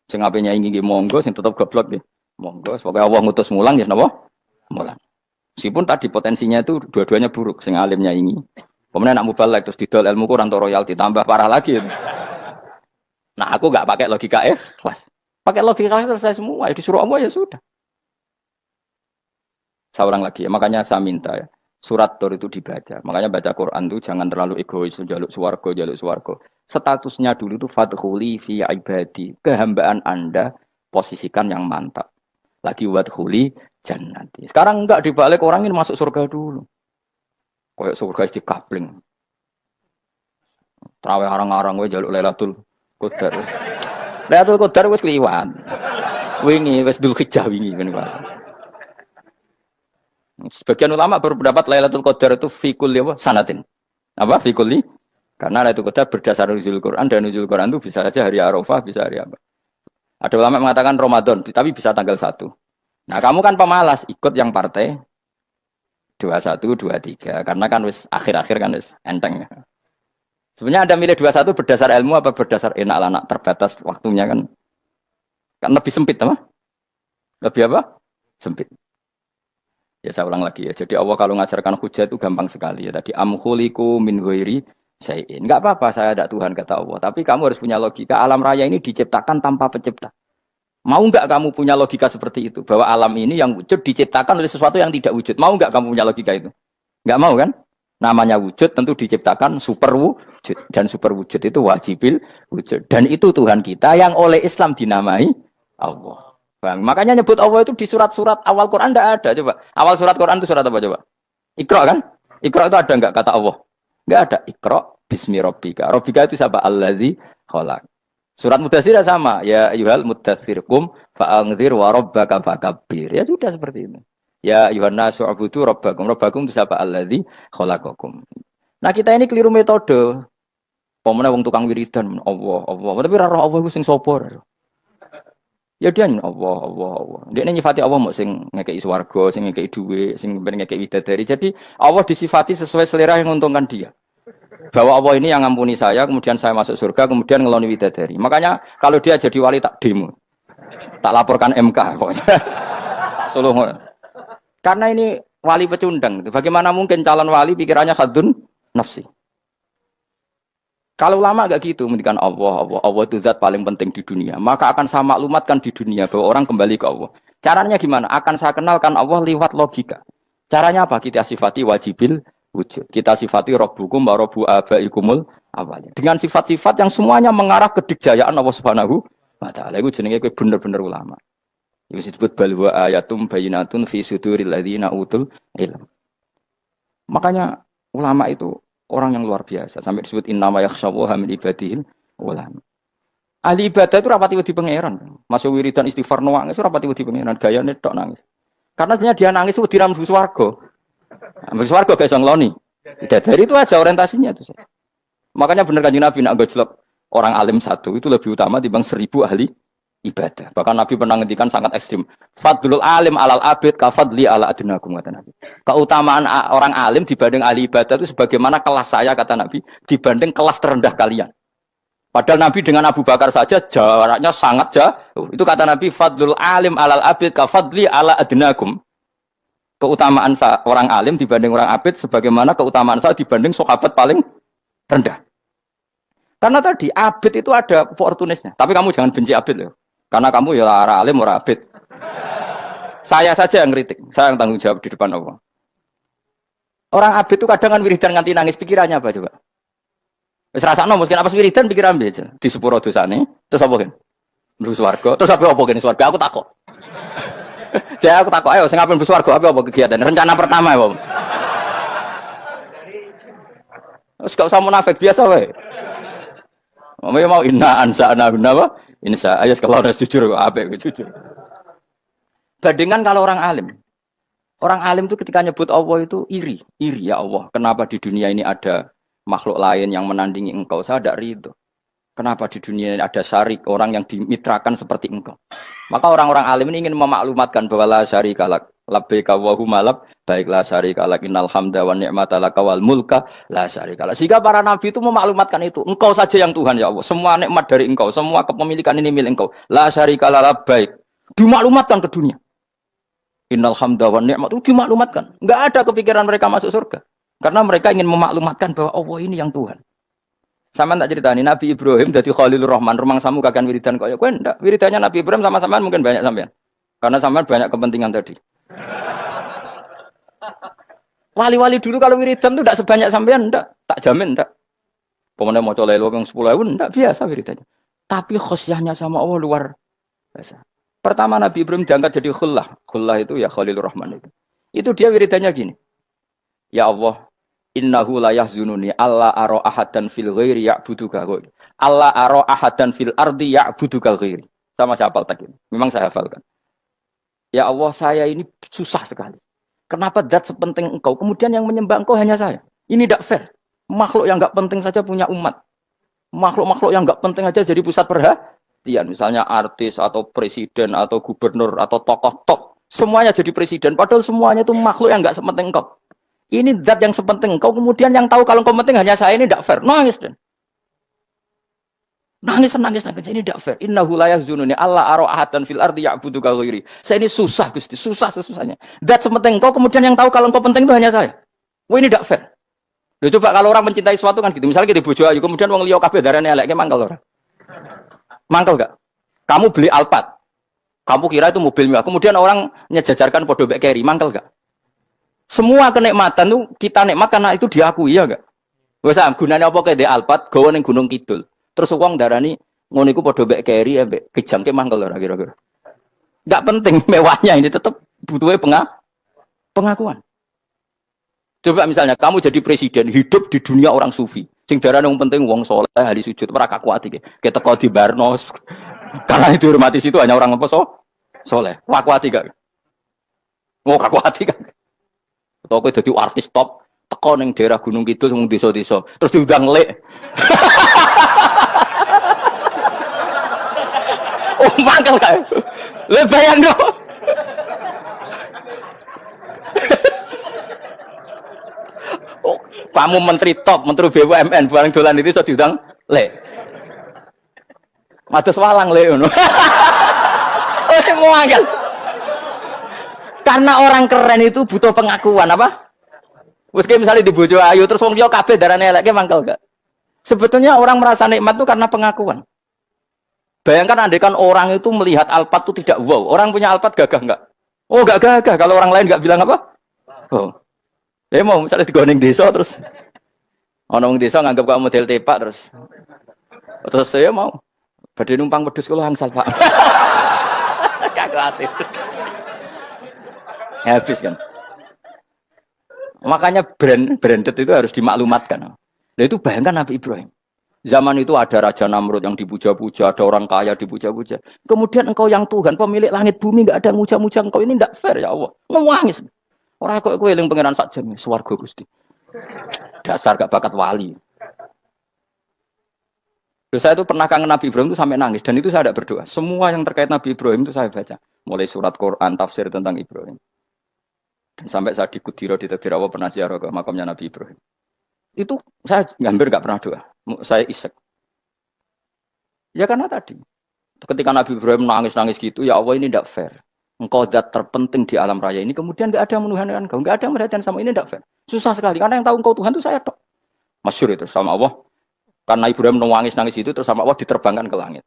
Sing ape nyaingi nggih monggo, sing tetep goblok nggih. Monggo, pokoke Allah ngutus mulang ya napa? Mulang. Meskipun tadi potensinya itu dua-duanya buruk, sing alim nyaingi. Kemudian nak mubalek terus didol ilmu Quran atau royalti tambah parah lagi. Nah aku nggak pakai logika ikhlas. Pakai logika selesai semua, ya disuruh Allah ya sudah. Saya ulang lagi ya, makanya saya minta ya. Surat Tur itu dibaca. Makanya baca Quran itu jangan terlalu egois, jaluk swarga. Statusnya dulu itu fadkhuli fi ibadi. Kehambaan Anda posisikan yang mantap. Lagi wadkhuli jannati. Sekarang enggak dibalik orang ini masuk surga dulu. Kayak surga di kapling. Terawih arang-arang we jaluk Lailatul Qadar. Lailatul Qadar wis kliwat. Wingi wis Dzulhijjah wingi ben. Sebagian ulama berpendapat Lailatul Qadar itu fikul apa? Sanatin. Apa? Fikuli? Karena Lailatul Qadar berdasar nuzul Quran dan nuzul Quran itu bisa saja hari Arafah, bisa hari apa. Ada ulama mengatakan Ramadan, tapi bisa tanggal 1. Nah, kamu kan pemalas, ikut yang partai 21, 23. Karena kan wis akhir-akhir kan wis enteng. Sebenarnya Anda milih 21 berdasar ilmu apa berdasar enak anak terbatas waktunya kan? Kan lebih sempit apa? Lebih apa? Sempit. Ya saya ulang lagi ya. Jadi Allah kalau ngajarkan hujah itu gampang sekali ya. Tadi amkhuliku min ghairi syai'in. Enggak apa-apa saya ada Tuhan kata Allah. Tapi kamu harus punya logika. Alam raya ini diciptakan tanpa pencipta. Mau enggak kamu punya logika seperti itu? Bahwa alam ini yang wujud diciptakan oleh sesuatu yang tidak wujud. Mau enggak kamu punya logika itu? Enggak mau kan? Namanya wujud tentu diciptakan super wujud. Dan super wujud itu wajibil wujud. Dan itu Tuhan kita yang oleh Islam dinamai Allah. Bang, makanya nyebut Allah itu di surat-surat awal Quran tidak ada. Coba awal surat Quran itu surat apa coba? Iqra kan? Iqra itu ada enggak kata Allah? Enggak ada. Iqra bismi rabbika. Rabbika itu siapa? Allazi khalaq. Surat Mudatsir sama. Ya ayyuhal mudatsir qum fa'anzir wa rabbaka fakabbir. Ya sudah seperti itu. Ya ayyuhan nasu ubudu rabbakum. Rabbakum itu siapa? Allazi khalaqakum. Nah, kita ini keliru metode. Pemene wong tukang wiridan Allah. Tapi ra roh Allah iku sing sapa? Ya dia Allah. Dia nyifati Allah mau sing ngekei swarga, sing ngekei duit, sing ngekei widadari. Jadi Allah disifati sesuai selera yang menguntungkan dia. Bahwa Allah ini yang ngampuni saya, kemudian saya masuk surga, kemudian ngeloni widadari. Makanya kalau dia jadi wali tak demo. Tak laporkan MK. Suluh. Karena ini wali pecundang. Bagaimana mungkin calon wali pikirannya khadun nafsi. Kalau lama gak gitu, mendikan Allah itu zat paling penting di dunia. Maka akan saya maklumatkan di dunia bahwa orang kembali ke Allah. Caranya gimana? Akan saya kenalkan Allah lewat logika. Caranya apa? Kita sifati wajibil wujud. Kita sifati Rabbukum wa Rabbu abaikumul awalnya. Dengan sifat-sifat yang semuanya mengarah ke dikjayaan Allah Subhanahu wa taala. Itu jenenge kowe bener-bener ulama. Itu disebut bal wa ayatum bayyinatun fi suduril ladzina utul ilm. Makanya ulama itu orang yang luar biasa. Sampai disebut innama yakhshawaha min ibadil ulama. Ahli ibadah itu rapati wedi pangeran. Masuk wiridan istighfar nangis rapati wedi pangeran. Gayane tok nangis. Karena sebenarnya dia nangis wedi ra mlebu swarga. Mlebu swarga gak iso ngloni. Dari itu aja orientasinya itu. Makanya benar Kanjeng Nabi nak gojlok orang alim satu itu lebih utama dibanding 1000 ahli ibadah. Bahkan Nabi pernah ngendikan sangat ekstrim. Fadlul alim alal abid ka fadli ala adnakum kata Nabi. Keutamaan orang alim dibanding ahli ibadah itu sebagaimana kelas saya kata Nabi dibanding kelas terendah kalian. Padahal Nabi dengan Abu Bakar saja jaraknya sangat jauh. Itu kata Nabi fadlul alim alal abid ka fadli ala adnakum. Keutamaan orang alim dibanding orang abid sebagaimana keutamaan saya dibanding sahabat paling rendah. Karena tadi abid itu ada opportunisnya. Tapi kamu jangan benci abid loh. Karena kamu ya ora alim ora abid. Saya saja yang kritik, saya yang tanggung jawab di depan Allah. Orang abid itu kadang kan wiridan nganti nangis, pikirannya apa coba? Wis rasakno mungkin apa wiridan pikiran aja. Di sepuro dosane, terus apa kan? Mlebu swarga, terus apa kene swarga? Aku takut. Jadi aku takut ayo sing ape mlebu swarga apa kegiatan? Rencana pertama ya, Om. Terus gak usah munafik biasa wae. Mau inna ansa'na apa? Insya Allah kalau ada jujur apa jujur. Bandingkan kalau orang alim. Orang alim itu ketika nyebut Allah itu iri ya Allah. Kenapa di dunia ini ada makhluk lain yang menandingi engkau? Saya tidak ridho. Kenapa di dunia ini ada syarik orang yang dimitrakan seperti engkau? Maka orang-orang alim ini ingin memaklumatkan bahwa la syarika lak labbaika wa huma baik la syarika lak innal hamda wan ni'mata laka wal mulka la syarika lak. Sehingga para nabi itu memaklumatkan itu. Engkau saja yang Tuhan ya Allah. Semua nikmat dari Engkau, semua kepemilikan ini milik Engkau. La syarika lak baik. Dimaklumatkan ke dunia. Innal hamda wan ni'mat itu dimaklumatkan. Enggak ada kepikiran mereka masuk surga. Karena mereka ingin memaklumatkan bahwa Allah ini yang Tuhan. Sama tak ceritani Nabi Ibrahim dari Khalilur Rahman, rumang samu kakan wiridan kaya kowe ndak. Wiridannya Nabi Ibrahim sama sampean mungkin banyak sampean. Karena sampean banyak kepentingan tadi. Wali-wali dulu kalau wiridan itu tidak sebanyak sampean ndak, tak jamin ndak. Pemene maca lelo yang 10.000 ndak biasa wiridannya. Tapi khosyahnya sama Allah luar biasa. Pertama Nabi Ibrahim diangkat jadi khullah. Khullah itu ya Khalilur Rahman itu. Itu dia wiridannya gini. Ya Allah, innahu la yahzununi alla ara ahadan fil ghairi ya'buduka. Alla ara ahadan fil ardi ya'buduka ghairi. Sama saya hafal tak ini. Memang saya hafalkan. Ya Allah, saya ini susah sekali. Kenapa zat sepenting engkau? Kemudian yang menyembah engkau hanya saya. Ini tidak fair. Makhluk yang enggak penting saja punya umat. Makhluk-makhluk yang enggak penting aja jadi pusat perhatian. Misalnya artis atau presiden atau gubernur atau tokoh top. Semuanya jadi presiden. Padahal semuanya itu makhluk yang enggak sepenting engkau. Ini zat yang sepenting engkau, kemudian yang tahu kalau engkau penting hanya saya, ini tidak fair. Nangis dan nangis. Ini tidak fair. Innahu la yahzununi alla ara ahadan fil ardi ya'buduka ghairi. Saya ini susah Gusti, susah sesusahnya. Zat sepenting engkau, kemudian yang tahu kalau engkau penting itu hanya saya. Wah ini tidak fair. Loh, coba kalau orang mencintai sesuatu kan gitu. Misalnya kita bojo ayu, kemudian wong liya kabeh darane elek, mangkel ora? Mangkel enggak? Kamu beli Alphard. Kamu kira itu mobil mewah. Kemudian orang nyejajarkan podo mek keri, mangkel enggak? Semua kenikmatan tuh kita nikmat karena itu diakui ya enggak? Wes gunanya apa kayak di Alphard gawe ning Gunung Kidul. Terus wong darani ngono iku padha mbek keri ambek kejangke mangkel ora kira-kira. Enggak penting mewahnya ini tetap butuhnya pengakuan. Coba misalnya kamu jadi presiden hidup di dunia orang sufi. Sing darane wong penting wong saleh ahli sujud ora kakuat iki. Keteko di Barnos. Karena itu dihormati situ hanya orang apa soleh. Kakuat gak? Mau kakuat gak? Atau kowe dadi artis top, teko ning daerah Gunung Kidul wong desa-desa, terus diundang lek. Oh, mangkel kae. Le bayangno. Oh, kamu menteri top, menteri BUMN, barang dolan itu iso diundang lek. Mados walang lek ngono. Oh, mau mangkel. Karena orang keren itu butuh pengakuan apa? Meski misalnya di bojo ayu terus wong liya kabeh darane eleke mangkel gak? Sebetulnya orang merasa nikmat itu karena pengakuan. Bayangkan andekan orang itu melihat Alphard itu tidak wow. Orang punya Alphard gagah enggak? Oh, enggak gagah. Kalau orang lain enggak bilang apa? Oh. Ya mau misalnya digoning desa terus ana wong desa nganggep kok model tepak terus. Terus saya mau badhe numpang wedhus kula angsal, Pak. Kagak itu. Habis kan. Makanya branded itu harus dimaklumatkan. Nah itu bayangkan Nabi Ibrahim. Zaman itu ada Raja Namrud yang dipuja-puja, ada orang kaya dipuja-puja. Kemudian engkau yang Tuhan, pemilik langit bumi, enggak ada yang muja-muja engkau. Ini enggak fair ya Allah. Nangis. Orang kok kowe eling pangeran sak jam swarga Gusti. Dasar gak bakat wali. Terus saya itu pernah kangen Nabi Ibrahim itu sampai nangis dan itu saya tidak berdoa. Semua yang terkait Nabi Ibrahim itu saya baca. Mulai surat Quran, tafsir tentang Ibrahim. Dan sampai saya di Kudiro di Tadirawa pernah ziarah ke makamnya Nabi Ibrahim. Itu saya hampir nggak pernah doa. Saya isek. Ya karena tadi. Ketika Nabi Ibrahim nangis-nangis gitu, ya Allah ini tidak fair. Engkau zat terpenting di alam raya ini. Kemudian nggak ada yang menuhankan engkau. Nggak ada yang merhatikan sama ini tidak fair. Susah sekali. Karena yang tahu engkau Tuhan itu saya tok. Masyhur itu sama Allah. Karena Ibrahim nangis-nangis itu terus sama Allah diterbangkan ke langit.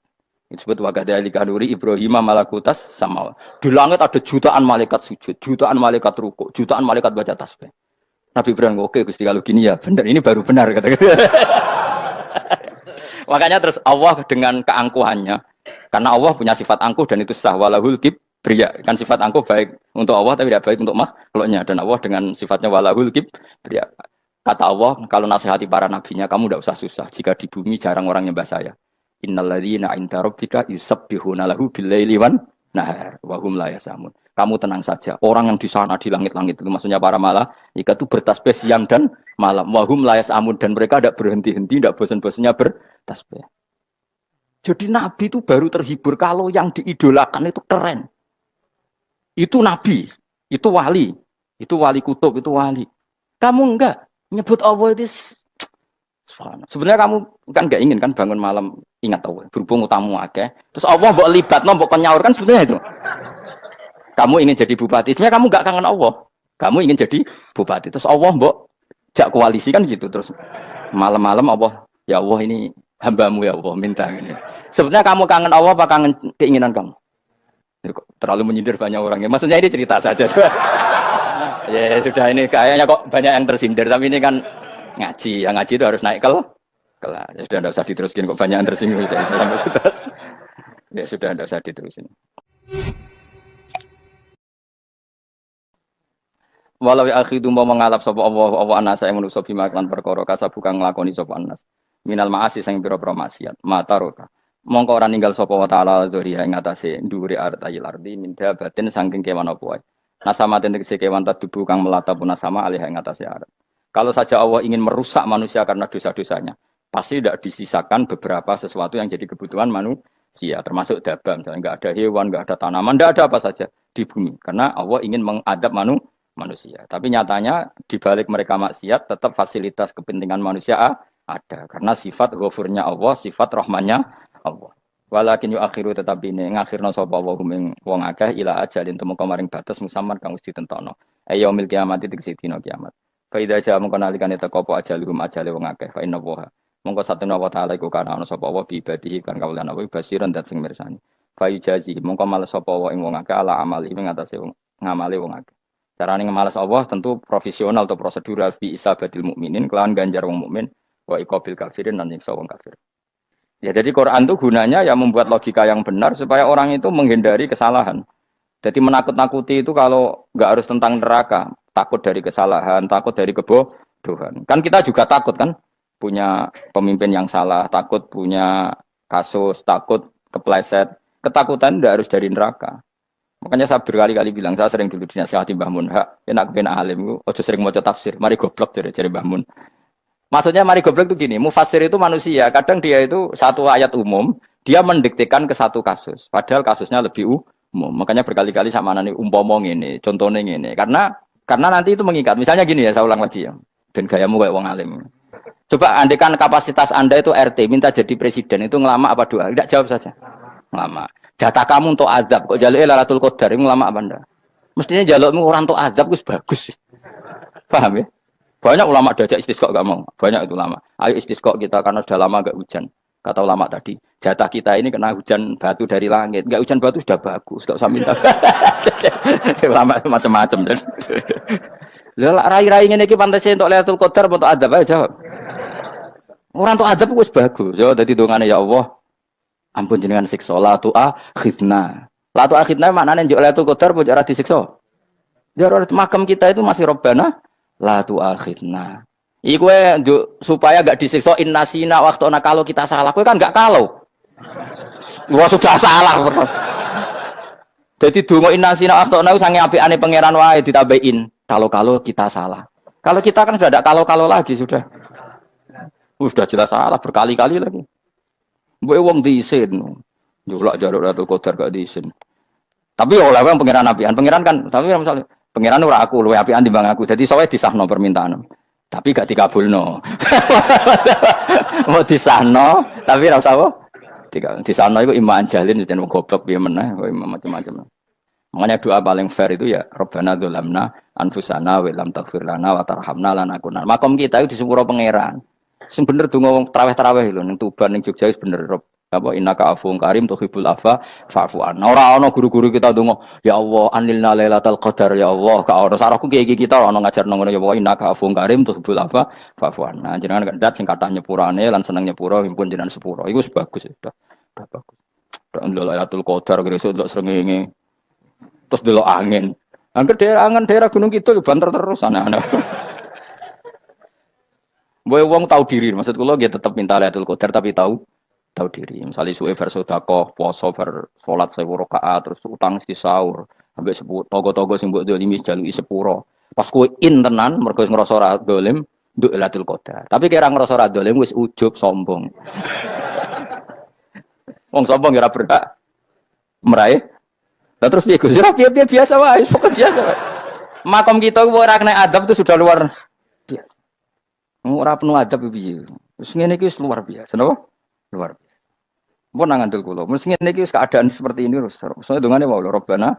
Disebut wakadhalika nuri Ibrahim malakutas sama. Di langit ada jutaan malaikat sujud, jutaan malaikat rukuk, jutaan malaikat baca tasbih. Nabi Ibrahim oke Gusti kalau gini ya benar, ini baru benar kata. Makanya terus Allah dengan keangkuhannya, karena Allah punya sifat angkuh dan itu sah walahul kibriya. Kan sifat angkuh baik untuk Allah tapi tidak baik untuk makhluknya, dan Allah dengan sifatnya walahul kibriya. Kata Allah kalau nasihati para nabinya, kamu tidak usah susah jika di bumi jarang orang nyembah saya. Innalladzina 'inda rabbika yusabbihuna lahu bil-laili wan nahar wa hum la yasamun. Kamu tenang saja. Orang yang di sana di langit-langit itu maksudnya para malaikat itu bertasbih siang dan malam. Wa hum la yasamun dan mereka tidak berhenti-henti, tidak bosan-bosannya bertasbih. Jadi nabi itu baru terhibur kalau yang diidolakan itu keren. Itu nabi, itu wali. Itu wali kutub, itu wali. Kamu enggak nyebut Allah itu sebenarnya kamu kan enggak ingin kan bangun malam ingat Allah. Berhubung utamu akeh. Terus Allah mbok libatno mbok nyaur kan sebenarnya itu. Kamu ingin jadi bupati, sebenarnya kamu enggak kangen Allah. Kamu ingin jadi bupati. Terus Allah mbok jak koalisi kan gitu. Terus malam-malam Allah, ya Allah ini hambamu ya Allah minta ini. Sebenarnya kamu kangen Allah apa kangen keinginan kamu? Terlalu menyindir banyak orang ya. Maksudnya ini cerita saja. Ya sudah ini kayaknya kok banyak yang tersindir. Tapi ini kan ngaji. Yang ngaji itu harus naik kelas. Ya sudah tidak usah diteruskin kok banyak yang tersinggung. Ya sudah tidak usah diterusin. Walau ya akhidu mau mengalap sapa Allah anas saya manusa bima kan perkara kasabu kang nglakoni sapa anas. Minal maasi sing pira-pira maksiat. Mataroka. Mongko ora ninggal sapa wa taala dzuriya ing atase ndhuwure artayil ardi minda batin saking kewan apa wae. Nasama tegese kewan tadubu kang melata pun nasama alih ing atase arat. Kalau saja Allah ingin merusak manusia karena dosa-dosanya, pasti tidak disisakan beberapa sesuatu yang jadi kebutuhan manusia, termasuk dabam, misalnya enggak ada hewan, enggak ada tanaman, enggak ada apa saja di bumi, karena Allah ingin mengadab manusia. Tapi nyatanya di balik mereka maksiat, tetap fasilitas kepentingan manusia ada, karena sifat ghafurnya Allah, sifat rahmannya Allah. Walakin akhiru tetapi ini ngakhirna sapa wa hum wong akeh ila ajalin temu kemaring batas musamman kang wis ditentokno. Yaumil kiamat tegese dina kiamat. Fa idza ja mongko nalikane teko apa ajaluhum ajale wong akeh fa inna wa mongko satuna wa taala iku kana ana sapa wa bi ibadihi kan kawulan apa basiran dat sing mirsani. Fa yujazi mongko males sapa wa ing wong akeh ala amali ing atase wong ngamale wong akeh. Carane ngemales Allah tentu profesional atau prosedural fi isabatil mukminin kelawan ganjar wong mukmin wa iqabil kafirin lan nyiksa wong kafir. Ya jadi Quran itu gunanya ya membuat logika yang benar supaya orang itu menghindari kesalahan. Jadi menakut-nakuti itu kalau nggak harus tentang neraka, takut dari kesalahan, takut dari kebodohan. Kan kita juga takut kan punya pemimpin yang salah, takut punya kasus, takut kepleset. Ketakutan tidak harus dari neraka. Makanya saya berkali-kali bilang, saya sering dulu dinasihati Mbah Mun, enak ben alim, ojo sering maca tafsir, mari goblok dari Mbah Mun. Maksudnya mari goblok itu gini, mufassir itu manusia, kadang dia itu satu ayat umum, dia mendiktekan ke satu kasus, padahal kasusnya lebih umum. Makanya berkali-kali sama nani umpomong ini, contohnya ini, karena nanti itu mengikat. Misalnya gini ya, saya ulang lagi ya, ben gayamu kayak wong alim. Coba andekan kapasitas Anda itu RT, minta jadi presiden, itu ngelama apa doa? Tidak jawab saja. Ngelama. Jatah kamu untuk azab, kok jaluk Lailatul Qadar, ngelama apa Anda? Mestinya jalukmu orang untuk azab, itu bagus. Paham ya? Banyak ulama diajak istisqa gak mau. Banyak itu ulama. Ayo istisqa kita karena sudah lama gak hujan. Kata ulama tadi, jatah kita ini kena hujan batu dari langit. Gak hujan batu sudah bagus, gak usah minta. Ulama macam-macam. Lah rai-rai ngene iki pantese entuk Lailatul Qadar untuk adab aja jawab. Orang untuk adab wis bagus. Yo dadi dongane ya Allah. Ampun jenengan siksa la tu akhidna. La tu akhidna maknane njuk Lailatul Qadar pun ora disiksa. Jar makam kita itu masih Rabbana la tu akhidna. Iku supaya gak disiksa innasina waktu kalau kita salah. Kowe kan gak kalau. Wah sudah salah. Jadi donga innasina waktu sange apikane pangeran wae ditambahin. Kalau kita salah. Kalau kita kan sudah ada kalau lagi sudah. Sudah jelas salah berkali-kali lagi. Mbok wong diisin. Njolak jaruk Lailatul Qadar gak diisin. Tapi oleh wong pangeran apian. Pangeran kan tapi misalnya pangeran ora aku luwe apian timbang aku. Jadi sowe disahno permintaan. Tapi gak dikabulno. Mau disahno, tapi ora usah apa? Disahno iku iman jalin yen wong goblok piye meneh, kok macam-macam. Makanya doa paling fair itu ya Rabbana dzalamna anfusana wa lam taghfir lana wa tarhamna lanakunanna. Makom kita itu di sepuro pangeran. Sing bener donga wong traweh-traweh lho ning Tuban ning Jogja wis bener. Apa innaka afuwun karim tuhibbul afwa fa'fu anna. Ora ana guru-guru kita donga, ya Allah anilna lailatul qadar ya Allah. Ka ora sarahku kiye kita ora ana ngajarno ngono ya Allah innaka afuwun karim tuhibbul afwa fa'fu anna. Jenengan kandat sing kathah nyepurane lan seneng nyepuro impun jenengan sepuro. Iku wis bagus sudah. Sudah bagus. Ndelok lailatul qadar gresuk ndelok srengenge. Terus ndelok angin. Angger daerah Gunung Kidul banter terus ana-ana. Boy wong tahu diri, maksud kula nggih tetep minta Lailatul Qadar tapi tahu diri. Misalnya suwe bar sedekah, poso bar salat 1000 rakaat, terus utang si sahur, sampai togo-togo sing mbok dolimi jaluki sepuro. Pas kowe tenan mergo wis ngrasa ora dolim, nduk Lailatul Qadar. Tapi kira ngrasa ora dolim wis ujub sombong. Wong sombong ora berhak meraih. Lah terus piye Gus? Ora piye biasa wae, pokoke biasa wae. Makom kita ora kena adab itu sudah luar biasa. Ora penuh adab piye. Wis ngene iki luar biasa, napa? Luar biasa. Mun nang ngandel kula, mesti ngene iki keadaan seperti ini terus. Maksudnya dongane wae Rabbana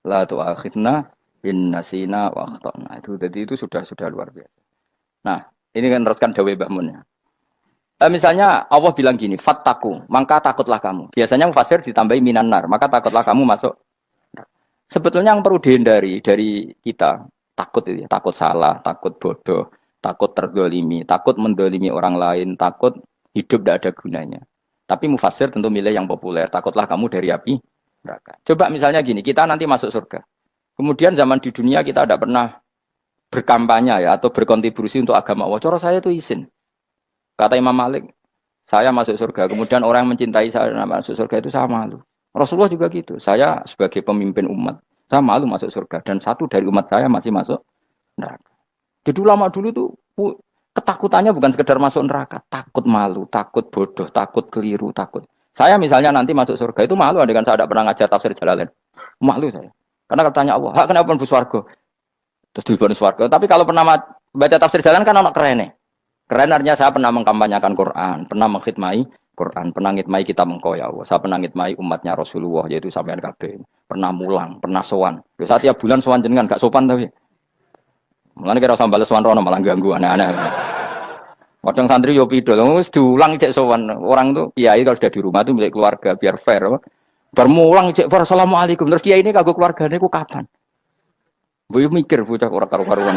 la tu'akhidna in nasina wa akhtana. Itu sudah luar biasa. Nah, ini kan teruskan dawe Mbah Mun ya. Misalnya Allah bilang gini, fattaku, maka takutlah kamu. Biasanya mufasir ditambahi minan nar, maka takutlah kamu masuk. Sebetulnya yang perlu dihindari dari kita, takut itu ya, takut salah, takut bodoh, takut terdolimi, takut mendolimi orang lain, takut hidup tidak ada gunanya. Tapi mufasir tentu milih yang populer, takutlah kamu dari api neraka. Coba misalnya gini, kita nanti masuk surga. Kemudian zaman di dunia kita tidak pernah berkampanye ya, atau berkontribusi untuk agama Allah. Cara saya itu izin. Kata Imam Malik, saya masuk surga. Kemudian orang yang mencintai saya masuk surga itu saya malu. Rasulullah juga gitu. Saya sebagai pemimpin umat, saya malu masuk surga. Dan satu dari umat saya masih masuk neraka. Jadi ulama dulu tuh ketakutannya bukan sekedar masuk neraka. Takut malu, takut bodoh, takut keliru, takut. Saya misalnya nanti masuk surga itu malu. Andaikan saya tidak pernah ngajar tafsir Jalalain. Malu saya. Karena kalau tanya Allah, kenapa pun buswargo? Terus diberi swarga. Tapi kalau pernah baca tafsir Jalalain kan anak keren nih. Keren artinya saya pernah mengkampanyakan Quran, pernah mengkhidmai Quran, pernah ngitmai kitab engkau ya Allah. Saya pernah ngitmai umatnya Rasulullah, yaitu sampean kabeh. Pernah mulang, pernah sowan. Saat tiap bulan sowan jenengan gak sopan tapi. Mulane kira usah bales sowan rono malah ganggu aneh-aneh. Kadang santri yo pidol, wis diulang cek sowan. Orang tuh kiai kalau sudah di rumah tuh milik keluarga biar fair. Bermulang cek assalamualaikum. Terus kiai ini kagok keluargane ku kapan? Boyo mikir bocah ora karu-karuan.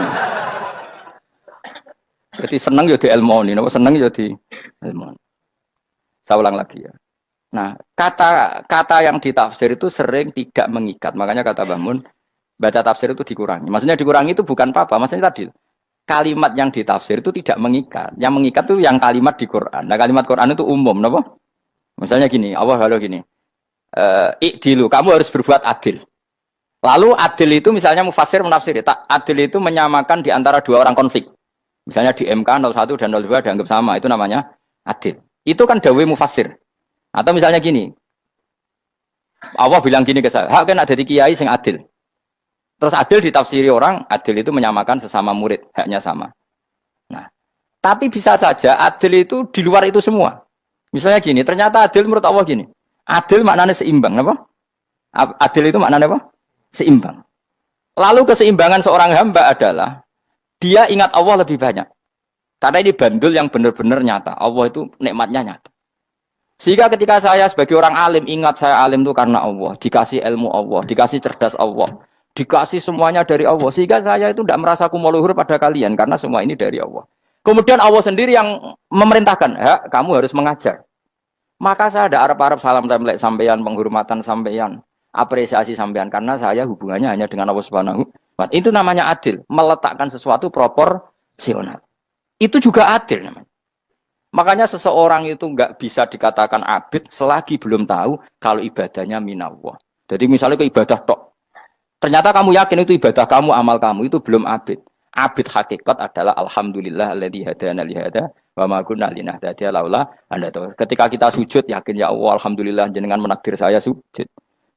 Jadi seneng ya di ilmoni, seneng ya di ilmoni. Saya ulang lagi ya. Nah, kata yang ditafsir itu sering tidak mengikat. Makanya kata Mbah Mun, baca tafsir itu dikurangi. Maksudnya dikurangi itu bukan apa-apa. Maksudnya tadi, kalimat yang ditafsir itu tidak mengikat. Yang mengikat itu yang kalimat di Quran. Nah, kalimat Quran itu umum, kenapa? Misalnya gini, Allah lalu gini, ikdilu, kamu harus berbuat adil. Lalu adil itu misalnya mufasir menafsir, adil itu menyamakan di antara dua orang konflik. Misalnya di MK 01 dan 02 dianggap sama, itu namanya adil. Itu kan dawai mufasir. Atau misalnya gini, Allah bilang gini ke saya, hak kan ada di kiai sing adil. Terus adil ditafsiri orang, adil itu menyamakan sesama murid, haknya sama. Nah, tapi bisa saja adil itu di luar itu semua. Misalnya gini, ternyata adil menurut Allah gini, adil maknanya seimbang, apa? Adil itu maknanya apa? Seimbang. Lalu keseimbangan seorang hamba adalah dia ingat Allah lebih banyak. Karena ini bandul yang benar-benar nyata. Allah itu nikmatnya nyata. Sehingga ketika saya sebagai orang alim, ingat saya alim itu karena Allah. Dikasih ilmu Allah, dikasih cerdas Allah. Dikasih semuanya dari Allah. Sehingga saya itu tidak merasa kumuh pada kalian. Karena semua ini dari Allah. Kemudian Allah sendiri yang memerintahkan. Ya, kamu harus mengajar. Maka saya ada Arab-Arab salam template sampeyan, penghormatan sampeyan, apresiasi sampeyan. Karena saya hubungannya hanya dengan Allah Subhanahu. Itu namanya adil, meletakkan sesuatu proporsional. Itu juga adil namanya. Makanya seseorang itu nggak bisa dikatakan abid selagi belum tahu kalau ibadahnya minallah. Jadi misalnya ke ibadah tok, ternyata kamu yakin itu ibadah kamu, amal kamu itu belum abid. Abid hakikat adalah alhamdulillah alladzi hadana li hada wa ma kunna linahtadiya laula anda tahu. Ketika kita sujud yakin ya Allah alhamdulillah jenengan menakdir saya sujud.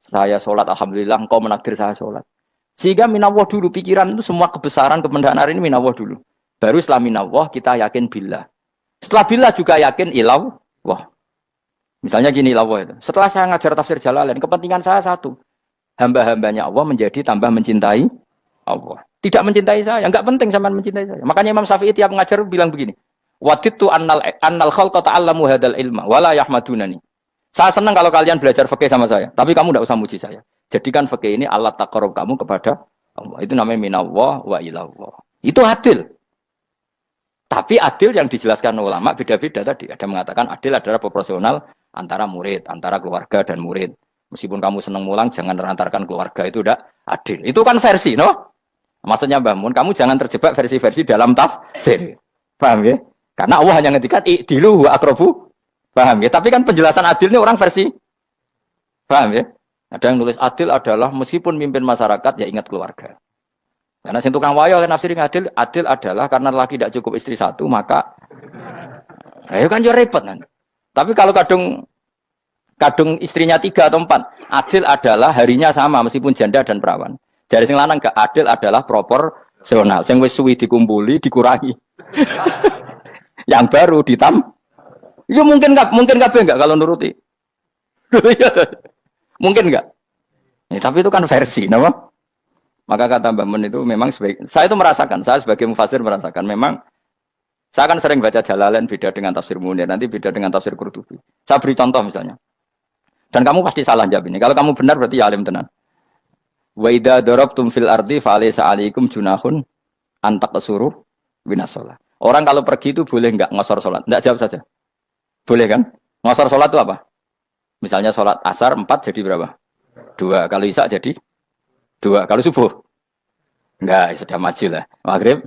Saya sholat alhamdulillah engkau menakdir saya sholat. Sehingga minallah dulu, pikiran itu semua kebesaran, kemendahan ini minallah dulu. Baru setelah minallah kita yakin billah. Setelah billah juga yakin illallah. Misalnya gini illallah itu. Setelah saya ngajar tafsir Jalalain, kepentingan saya satu. Hamba-hambanya Allah menjadi tambah mencintai Allah. Tidak mencintai saya, enggak penting sama mencintai saya. Makanya Imam Syafi'i tiap mengajar bilang begini. Waditu annal khalqa ta'allamu hadal ilma wala yahmadunani. Saya senang kalau kalian belajar fikih sama saya, tapi kamu tidak usah muji saya. Jadikan fikih ini alat taqarrub kamu kepada Allah. Itu namanya minallah wa ilallah. Itu adil. Tapi adil yang dijelaskan ulama beda-beda tadi. Ada mengatakan adil adalah proporsional antara murid, antara keluarga dan murid. Meskipun kamu senang mulang, jangan merantarkan keluarga, itu tidak adil. Itu kan versi, no? Maksudnya Mbah Mun, kamu jangan terjebak versi-versi dalam tafsir. Paham ya? Karena Allah hanya ngetikan i'dilu wa aqrabu. Paham ya? Tapi kan penjelasan adil ini orang versi. Paham ya? Ada yang nulis adil adalah meskipun mimpin masyarakat ya ingat keluarga. Karena sing tukang wayo kan nafsirin adil adalah karena laki tidak cukup istri satu maka ayo kan yo repot kan. Tapi kalau kadung istrinya 3 atau 4, adil adalah harinya sama meskipun janda dan perawan. Dari sing lanang gak adil adalah proporsional. Sing wis suwi dikumpuli dikurangi. Yang baru ya mungkin kabeh enggak kalau nuruti. Mungkin enggak? Tapi itu kan versi, nama. Maka kata Mbak Mun itu memang saya itu merasakan, saya sebagai mufasir merasakan memang saya kan sering baca Jalalain beda dengan tafsir Munir, nanti beda dengan tafsir Qurtubi. Saya beri contoh misalnya. Dan kamu pasti salah jawab ini. Kalau kamu benar berarti ya alim tenan. Wa idza darabtum fil ardi falaysa 'alaikum junahun an taqsuru minas shalah. Orang kalau pergi itu boleh enggak ngosor salat? Enggak, jawab saja. Boleh kan? Ngosor salat itu apa? Misalnya salat asar 4 jadi berapa? 2. Kalau isya jadi 2. Kalau subuh? Enggak, sudah maju lah. Maghrib?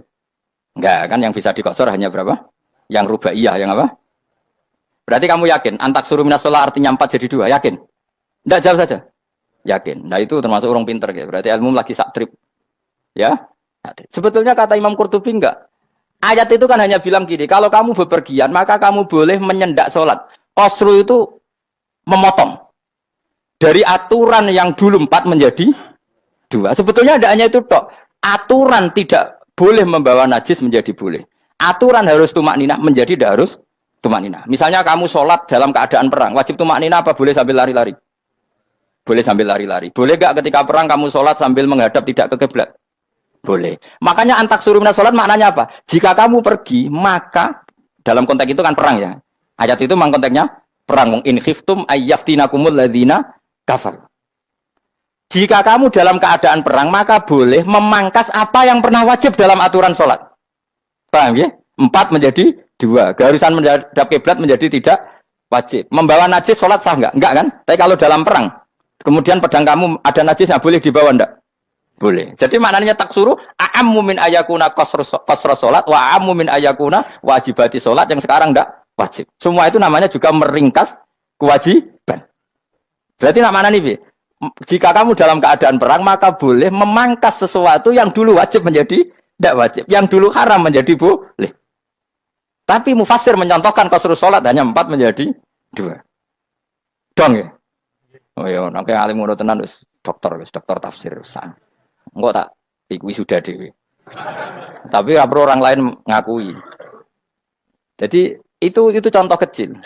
Enggak, kan yang bisa dikosor hanya berapa? Yang rubaiyah, yang apa? Berarti kamu yakin? Antak suruh minas sholat artinya 4 jadi 2, yakin? Enggak, jawab saja. Yakin. Nah itu termasuk orang pinter. Ya. Berarti ilmu lagi sak trip. Ya? Sebetulnya kata Imam Qurtubi enggak. Ayat itu kan hanya bilang gini, kalau kamu bepergian, maka kamu boleh menyendak sholat. Qasru itu memotong. Dari aturan yang dulu 4 menjadi 2. Sebetulnya tidak hanya itu tok. Aturan tidak boleh membawa najis menjadi boleh. Aturan harus tumak ninah menjadi tidak harus tumak ninah. Misalnya kamu sholat dalam keadaan perang. Wajib tumak ninah apa boleh sambil lari-lari? Boleh sambil lari-lari. Boleh gak ketika perang kamu sholat sambil menghadap tidak ke kiblat? Boleh. Makanya antak suruh minas sholat maknanya apa? Jika kamu pergi, maka dalam konteks itu kan perang ya. Ayat itu memang konteksnya perang. In khiftum ayyaftinakumul ladzina kafar. Jika kamu dalam keadaan perang, maka boleh memangkas apa yang pernah wajib dalam aturan sholat. Paham ya? 4 menjadi 2. Garusan menghadap kiblat menjadi tidak wajib. Membawa najis sholat sah enggak? Enggak kan? Tapi kalau dalam perang, kemudian pedang kamu ada najisnya, boleh dibawa enggak? Boleh. Jadi maknanya taksuru a'ammu min ayakuna qasra sholat wa a'ammu min ayakuna wajibati sholat yang sekarang enggak wajib. Semua itu namanya juga meringkas kewajiban. Berarti nak mana nih? Jika kamu dalam keadaan perang, maka boleh memangkas sesuatu yang dulu wajib menjadi tidak wajib. Yang dulu haram menjadi boleh. Tapi mufassir mencontohkan qasru sholat hanya 4 menjadi 2. Dong ya? Oh iya, nanti alim ngono tenan wis dokter tafsir san. Engko tak iku sudah dhewe. Tapi ora perlu orang lain ngakui. Jadi itu contoh kecil.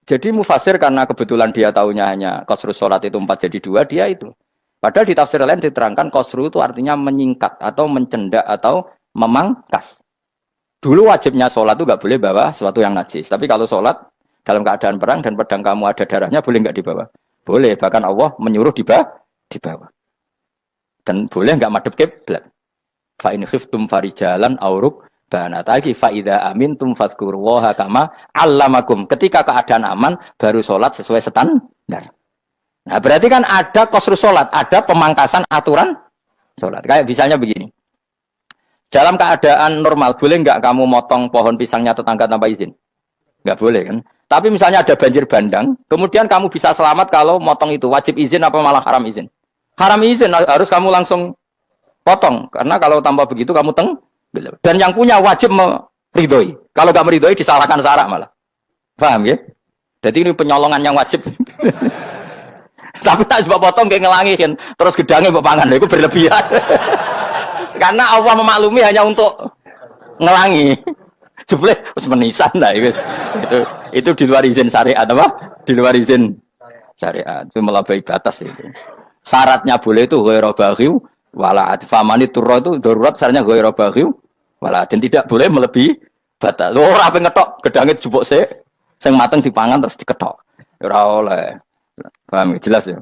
Jadi mufassir karena kebetulan dia tahunya hanya qasru sholat itu 4 jadi 2, dia itu. Padahal di tafsir lain diterangkan qasru itu artinya menyingkat atau mencendak atau memangkas. Dulu wajibnya sholat itu nggak boleh bawa sesuatu yang najis. Tapi kalau sholat dalam keadaan perang dan pedang kamu ada darahnya, boleh nggak dibawa? Boleh. Bahkan Allah menyuruh dibawa. Dan boleh nggak madhep kiblat. Fa in khiftum farijalan auruk banataki fa idza amintum fadhkurullaha kama 'allamakum. Ketika keadaan aman baru sholat sesuai standar. Nah, berarti kan ada qasru sholat, ada pemangkasan aturan sholat. Kayak misalnya begini. Dalam keadaan normal boleh nggak kamu motong pohon pisangnya tetangga tanpa izin? Nggak boleh kan? Tapi misalnya ada banjir bandang, kemudian kamu bisa selamat kalau motong itu wajib izin apa malah haram izin? Haram izin, harus kamu langsung potong. Karena kalau tanpa begitu kamu dan yang punya wajib meridhoi. Kalau nggak meridhoi disalahkan syarak malah. Paham ya? Jadi ini penyolongan yang wajib. Tapi tak sebab potong kayak ngelangihin, terus gedangnya mbok pangan, itu berlebihan. Karena Allah memaklumi hanya untuk ngelangi. Jebule wis menisan lah itu di luar izin syariat apa? Di luar izin syariat. Itu melampaui batas itu. Syaratnya boleh itu ghairu baghiw wala famani turra itu darurat syaratnya ghairu baghiw wala dan tidak boleh melebihi batas. Ora ape ngetok gedange jupuk sik sing mateng dipangan terus diketok. Ora oleh. Paham jelas ya.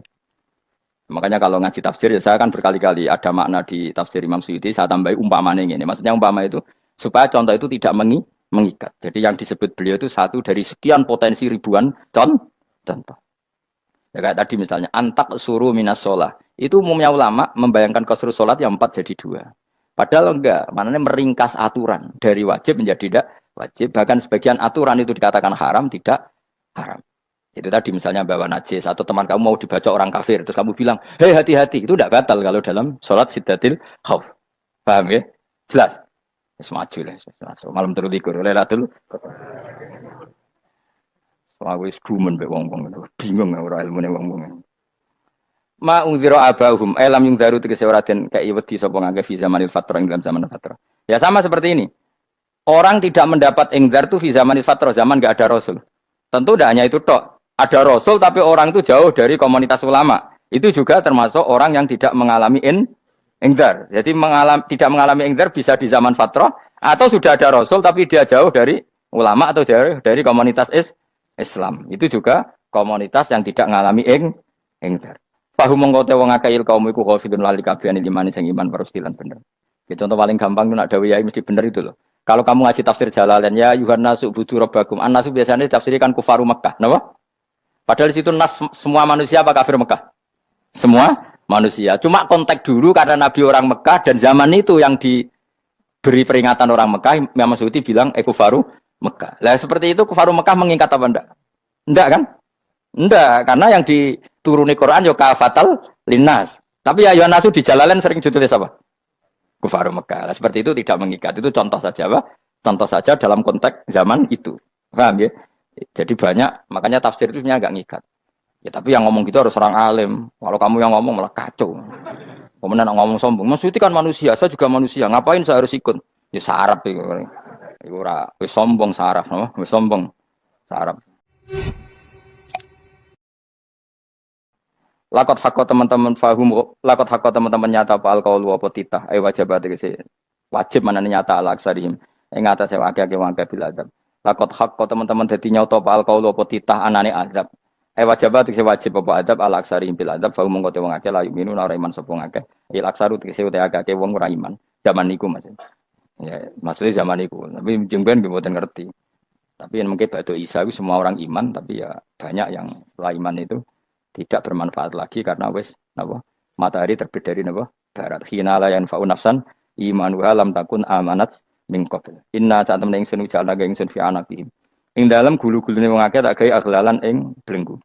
Makanya kalau ngaji tafsir ya saya kan berkali-kali ada makna di tafsir Imam Suyuti saya tambahi umpamanya ini. Maksudnya umpama itu supaya contoh itu tidak mengikat. Jadi yang disebut beliau itu satu dari sekian potensi ribuan contoh. Ya kayak tadi misalnya antak suruh minas sholah. Itu umumnya ulama membayangkan qasru sholat yang 4 jadi 2. Padahal enggak, maknanya meringkas aturan dari wajib menjadi tidak wajib. Bahkan sebagian aturan itu dikatakan haram, tidak haram. Itu tadi misalnya bawa najis atau teman kamu mau dibaca orang kafir terus kamu bilang, hei hati-hati, itu tidak batal kalau dalam sholat siddatil khauf. Paham ya? Jelas? Semaju lah. Malam terus likur, lelatul. Aku wis gumen mbek wong-wong itu. Bingung ora ilmune wong-wong. Ma ungzira abahum lam yungzaru tegese ora den kei wedi sapa ngake fi zamanil fatrah ing dalam zaman fatrah. Ya sama seperti ini. Orang tidak mendapat ingzar itu fi zamanil fatrah, zaman enggak ada rasul. Tentu tidak hanya itu tok. Ada rasul tapi orang itu jauh dari komunitas ulama. Itu juga termasuk orang yang tidak mengalami ingzar. Jadi tidak mengalami ingzar bisa di zaman fatrah atau sudah ada rasul tapi dia jauh dari ulama atau dari komunitas Islam. Itu juga komunitas yang tidak mengalami ingzar. Fahum mengkote wong akeh kaum iku khafidun lali kabehane iman sing iman parustilan bener. Itu contoh paling gampang itu nak dawuh yai mesti bener itu loh. Kalau kamu ngaji tafsir Jalalain ya Yuhannasu budu rabbakum. An-nasu biasanya ditafsirkan kufaru Mekah, napa? Padahal di situ nas semua manusia apa kafir Mekah? Semua manusia. Cuma konteks dulu karena Nabi orang Mekah dan zaman itu yang diberi peringatan orang Mekah, Imam Suyuti bilang kufaru Mekah. Lah seperti itu kufaru Mekah mengikat apa enggak? Enggak kan? Enggak, karena yang dituruni Quran yo kafatal linnas. Tapi ya Yuhannasu di Jalalain sering ditulis apa? Kufaru Mekah. Nah, seperti itu tidak mengikat. Itu contoh saja, Pak. Contoh saja dalam konteks zaman itu. Paham ya? Jadi banyak, makanya tafsir itu sebenarnya agak ngikat. Ya tapi yang ngomong gitu harus orang alim. Kalau kamu yang ngomong malah kacau. Kemudian ngomong sombong. Mas itu kan manusia, saya juga manusia. Ngapain saya harus ikut? Ya sarap itu. Itu ora wis sombong sarap, no? Wis sombong sarap. Lakot hakot teman-teman fahum, lakot hakot teman-teman nyata apa alkohol apa titah, wajib sih wajib mana nyata al aksarihim, yang atas saya wakil wangke bil adab. Lakot hakot teman-teman jadi nyata apa alkohol apa titah anane adab, wajib sih wajib apa adab al aksarihim bil adab, fahum mengkote wong akeh layu minu nara iman sopong akeh, il aksaru sih udah akeh wong ora iman, zaman niku mas, ya maksudnya zaman niku, tapi jengben biboten ngerti, tapi yang mungkin batu Isa itu semua orang iman, tapi ya banyak yang setelah iman itu tidak bermanfaat lagi karena wis napa matahari terbit dari napa barat hina la yanfa'u nafsan imanuha lam takun amanat min qabl inna satam ing sunu jana ing sun fi anaqihim ing dalem gulu-gulune wong akeh tak gawe aglalan ing belenggu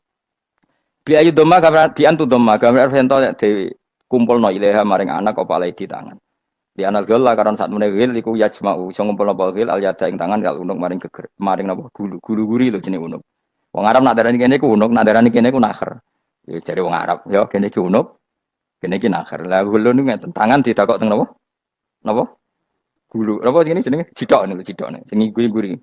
bi ayu doma gambar bi antu doma gambar sento dewi kumpulno ilaha maring anak apa di tangan di anal gala karon sak meneh wil iku yajma'u iso ngumpulno wil al yada ing tangan kal unuk maring geger maring napa gulu-guri lho jenenge unuk wong Arab nak darani kene ku unuk nak darani kene ku nakher. Ya cari wong Arab, ya kene iki unuk, kene iki nakher. Lah gulu niku ngeten, tangan ditakok teng napa? Napa? Gulu. Napa jenenge? Cidok niku cidokne. Sing guri-guri.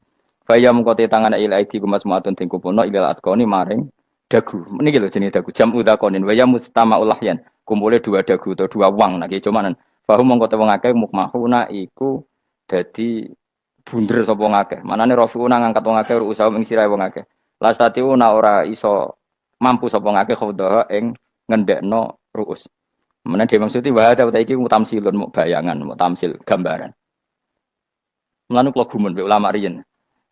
Faya mengkote tangan ila iki kumasmatun ting kupono ila atkoni maring dagu. Niki lho jenenge dagu. Jam udzakonin waya mustamaul lahyan. Kumpule dua dagu atau dua wang nah ki cumanan. Fahu mengkote wong akeh mukmahuna iku dadi bunder sapa wong akeh. Manane rafiuna ngangkat wong akeh usaha ing sirahe wong akeh. Lastatiu na ora iso mampu sapa ngake khawdaha ing ngendekno ruus. Menawa dhewe maksudi wa ta iki mutamsilun mu bayangan, mu tamsil gambaran. Mulane kula gumun mbek ulama riyen.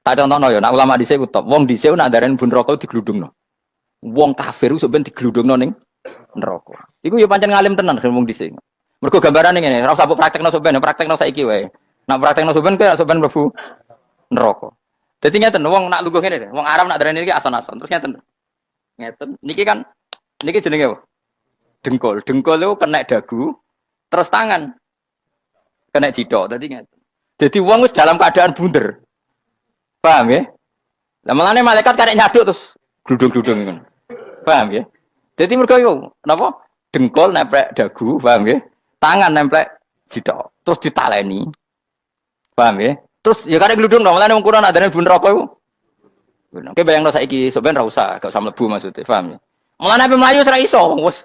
Tak contohno ya, nek ulama dhisik ku top. Wong dhisik nak ndaren bun neraka digludungno. Wong kafir sok ben digludungno ning neraka. Iku ya pancen ngalim tenan wong dhisik. Mergo gambarane ngene, ora usah praktekno sok ben, praktekno saiki wae. Nak praktekno sok ben kaya sok ben mlebu neraka. Dadi ngeten wong nak lungguh ngene, wong Arab nak ndaren iki ason-ason. Terus ngeten. Ngeten. Niki kan niki jenenge apa? Dengkul. Dengkul itu kena dagu, terus tangan kena cidok. Dadi ngeten. Dadi wong wis dalam keadaan bunder. Paham ya? Lah melane malaikat karek nyaduk terus gludung-gludung ngono. Paham ya? Dadi mergo yo napa? Dengkul nempel dagu, paham ya? Tangan nempel cidok, terus ditaleni. Paham ya? Terus ya karek gludung dong, melane wong kurang adane bunder apa iku? Oke bayangno saiki sampean ra usah gak usah mlebu maksudnya, paham ya? Mulane ape mlayu ora iso, wis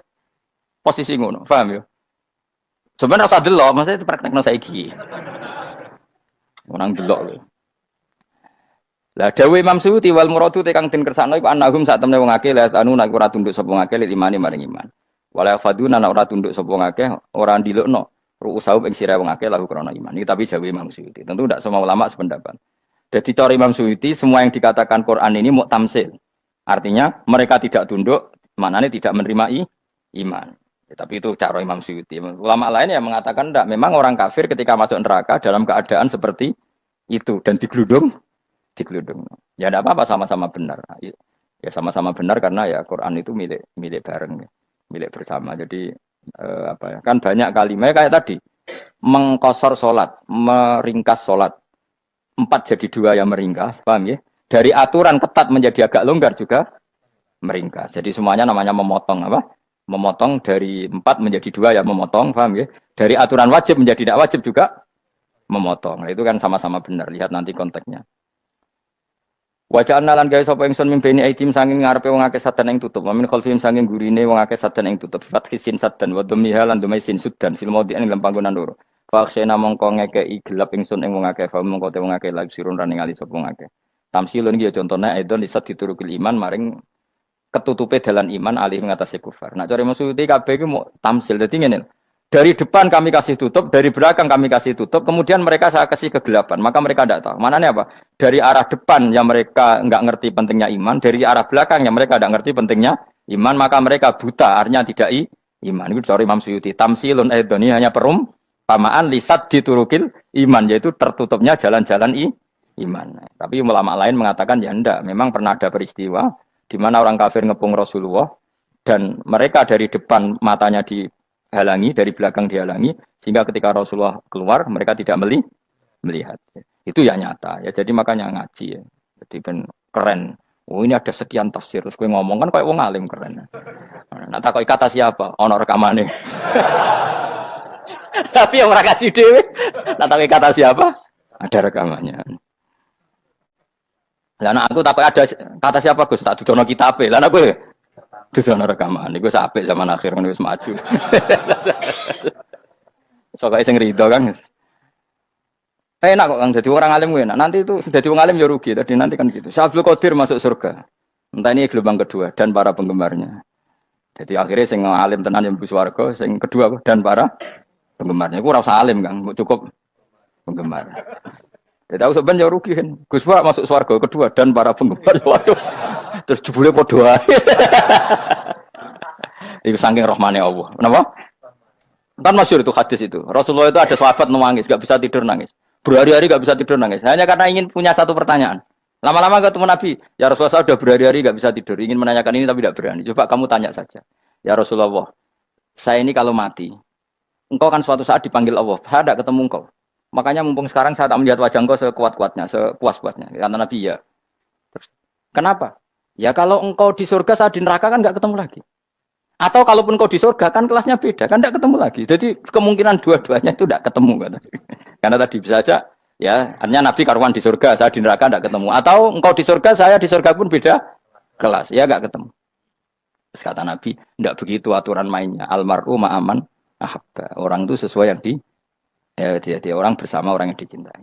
posisi ngono, paham ya? Sampean ra usah delok, maksudnya praktekno saiki. Orang delok lho. Lah dawuh Imam Suyuti wal muradu te kang den kersakno iku annahum sak temne wong akeh la anu nek ora tunduk sapa ngakeh li imani maring iman. Wala faduna nek ora tunduk sapa ngakeh ora ndilukno ru'usau ing sira wong akeh lahu krana iman. Iki tapi dawuh Imam Suyuti. Tentu tidak semua ulama sependapat. Jadi cara Imam Suyuti semua yang dikatakan Quran ini mu'tamsil. Artinya mereka tidak tunduk, maknanya tidak menerima iman. Ya, tapi itu cara Imam Suyuti. Ulama lain yang mengatakan tidak. Memang orang kafir ketika masuk neraka dalam keadaan seperti itu dan digeludung. Ya tidak apa-apa sama-sama benar. Ya sama-sama benar karena ya Quran itu milik bareng, milik bersama. Jadi apa ya? Kan banyak kalimat kayak tadi mengkosor sholat, meringkas sholat. 4 jadi 2 yang meringkas, paham ya? Dari aturan ketat menjadi agak longgar juga meringkas. Jadi semuanya namanya memotong apa? Memotong dari 4 menjadi 2 ya memotong, paham ya? Dari aturan wajib menjadi tidak wajib juga memotong. Nah, itu kan sama-sama benar. Lihat nanti konteksnya. Wajah analan gawe sapa ingsun mimpeni aitim sanging ngarepe wong akeh sadan ing tutup. Wamin khalfihim sanging gurine wong akeh sadan ing tutup. Fathisin sadan wa dhamiha lan dhumai sin sudan fil maudhi'in ing panggonan loro. Fa akhsena mongko ngekeki gelap ingsun ing wong akeh fa mongko te wong akeh lagi sirun ran ningali sapa wong akeh. Tamsilun iki ya contone aidon disat diturukil iman maring ketutupe dalan iman alih ngatasi kufar. Nak cari maksudnya kabeh iki mau tamsil. Dadi ngene. Dari depan kami kasih tutup, dari belakang kami kasih tutup, kemudian mereka saya kasih kegelapan. Maka mereka tidak tahu. Mananya apa? Dari arah depan yang mereka enggak ngerti pentingnya iman, dari arah belakang yang mereka enggak ngerti pentingnya iman, maka mereka buta, artinya tidak iman. Itu dari Imam Suyuti. Tamsilun aidoni hanya perumpamaan lisat diturukil iman, yaitu tertutupnya jalan-jalan iman. Tapi ulama lain mengatakan ya enggak. Memang pernah ada peristiwa di mana orang kafir ngepung Rasulullah dan mereka dari depan matanya dihalangi, dari belakang dihalangi, sehingga ketika Rasulullah keluar mereka tidak melihat. Itu ya nyata ya. Jadi makanya ngaji ya. Jadi ben keren. Oh ini ada sekian tafsir. Terus gue ngomong kan kayak wong alim keren. Nah tak kata siapa? Ono rekamane. Tapi yang ora kaji dhewe. Nah tak kata siapa? Ada rekamannya. Lah anak aku takut ada kata siapa Gus tak dudono kitabe. Lah aku dudono rekaman iku apik zaman akhir ngono wis maju. Soale sing rido kan. Enak kok Kang dadi orang alim enak. Nanti itu dadi wong alim ya rugi. Tadi nanti kan gitu. Abdul Qadir masuk surga. Entah ini gelombang kedua dan para penggemarnya. Jadi akhirnya sing alim tenan yang mlebu swarga, sing kedua dan para penggemarnya. Iku ora usah alim Kang, cukup penggemar. Jadi aku sebenarnya rugi kan. Gus Pak masuk swarga kedua dan para penggemar. Waduh. Terus jebule padha ae. Itu saking rahmane Allah. Kenapa? Kan masyhur itu hadis itu. Rasulullah itu ada sahabat nangis, enggak bisa tidur nangis. Berhari-hari enggak bisa tidur nangis. Hanya karena ingin punya satu pertanyaan. Lama-lama ketemu Nabi, ya Rasulullah saya sudah berhari-hari enggak bisa tidur, ingin menanyakan ini tapi tidak berani. Coba kamu tanya saja. Ya Rasulullah, saya ini kalau mati, engkau kan suatu saat dipanggil Allah. Saya tidak ketemu engkau. Makanya mumpung sekarang saya tak melihat wajah engkau sekuat-kuatnya, sepuas-puasnya. Kata Nabi ya. Terus, kenapa? Ya kalau engkau di surga, saya di neraka kan nggak ketemu lagi. Atau kalaupun engkau di surga kan kelasnya beda, kan nggak ketemu lagi. Jadi kemungkinan dua-duanya itu nggak ketemu. Kata. Karena tadi bisa saja, ya artinya Nabi karuan di surga, saya di neraka nggak ketemu. Atau engkau di surga, saya di surga pun beda kelas, ya nggak ketemu. Terus kata Nabi, nggak begitu aturan mainnya. Almar'u ma'aman ahabba. Orang itu sesuai yang ya dia orang bersama orang yang dicintai.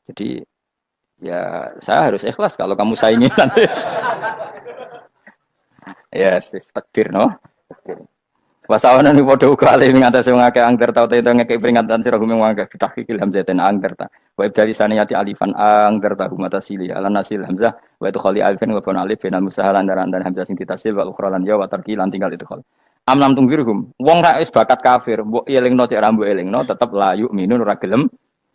Jadi ya saya harus ikhlas kalau kamu saingi nanti. Ya takdir no. Wasawana ni padha uga ali ngatasi wong akeh angger tau itu ngekek peringatan sira gumeng wong akeh tahqiqil hamzatain angger ta. Wa ibdali saniyati alifan angger ta humata sili ala nasil hamzah wa itu khali alifan wa kun alif binal musahalan dan hamzah sing ditasil wa ukhra lan ya wa tarqilan tinggal itu khali. Amlam tungfirhum wong ra wis bakat kafir mbok elingno cek rambu elingno tetep layu minun ora gelem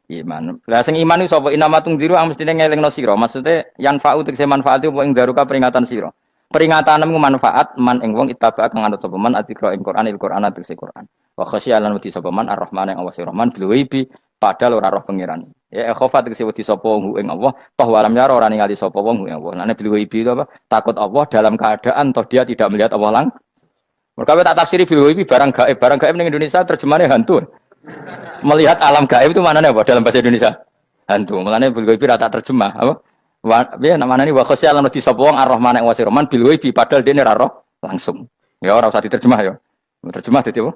iman. Lah sing iman iku sapa inama tungziru ang mestine ngelingno sira. Maksude yan fa'u tegese manfaat apa ing daruka peringatan sira. Peringatanmu manfaat man ing wong ittaba kang anut sapa man atikra ing Qur'an tegese Qur'an. Wa khasyalan wedi sapa man ar-Rahman ing Allah Rahman bil ghaibi padahal ora roh pangeran. Ya khofa tegese wedi sapa ing Allah toh walam yara ora ningali sapa wong ing Allah. Nane bil ghaibi itu apa? Takut Allah dalam keadaan toh dia tidak melihat Allah lang. Mereka tak tafsiri bil ghaibi barang gaib ning Indonesia terjemahannya hantu. Melihat alam gaib itu maknanya apa dalam bahasa Indonesia? Hantu. Mulane bil ghaibi rata terjemah apa? Ya namanya ini wakosya lan di sapa wong ar-Rahman ing Rahman bil ghaibi padahal dene ora roh langsung. Ya ora usah diterjemah ya. Terjemah dadi apa?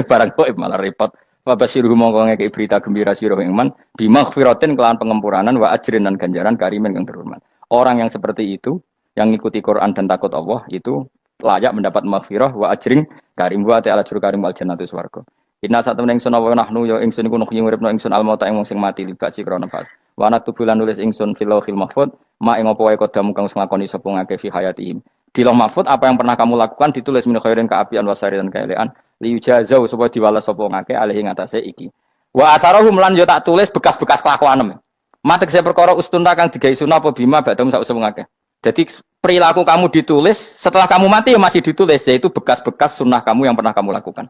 Barang gaib malah repot. Wa basiruhu mongko ngeke berita gembira sira ing man bimaghfiratin kelawan pengemuranan wa ajrin dan ganjaran karimin kang terhormat. Orang yang seperti itu yang ngikuti Quran dan takut Allah itu layak mendapat maghfirah wa ajrin karim wa ta'ala jur karim wal jannatu swarga. Inna satamene ingsun wa nahnu ya ingsun iku nuhyi uripno ingsun al mauta ing wong sing mati libasi krana pas. Wa naktubulan nulis ingsun fil lauhil mahfuz ma ing apa wae kodamu kang nglakoni sapa ngake fi hayatihim. Di lauh mahfuz apa yang pernah kamu lakukan ditulis min khairin kaapian wasari dan kaelean li yujazau supaya diwales sapa ngake alih ing atase iki. Wa atharahum lan yo tak tulis bekas-bekas kelakuanem. Matek saya perkara ustunra kang digawe sunah apa bima badam sak usum ngake. Jadi perilaku kamu ditulis setelah kamu mati ya masih ditulis yaitu bekas-bekas sunnah kamu yang pernah kamu lakukan.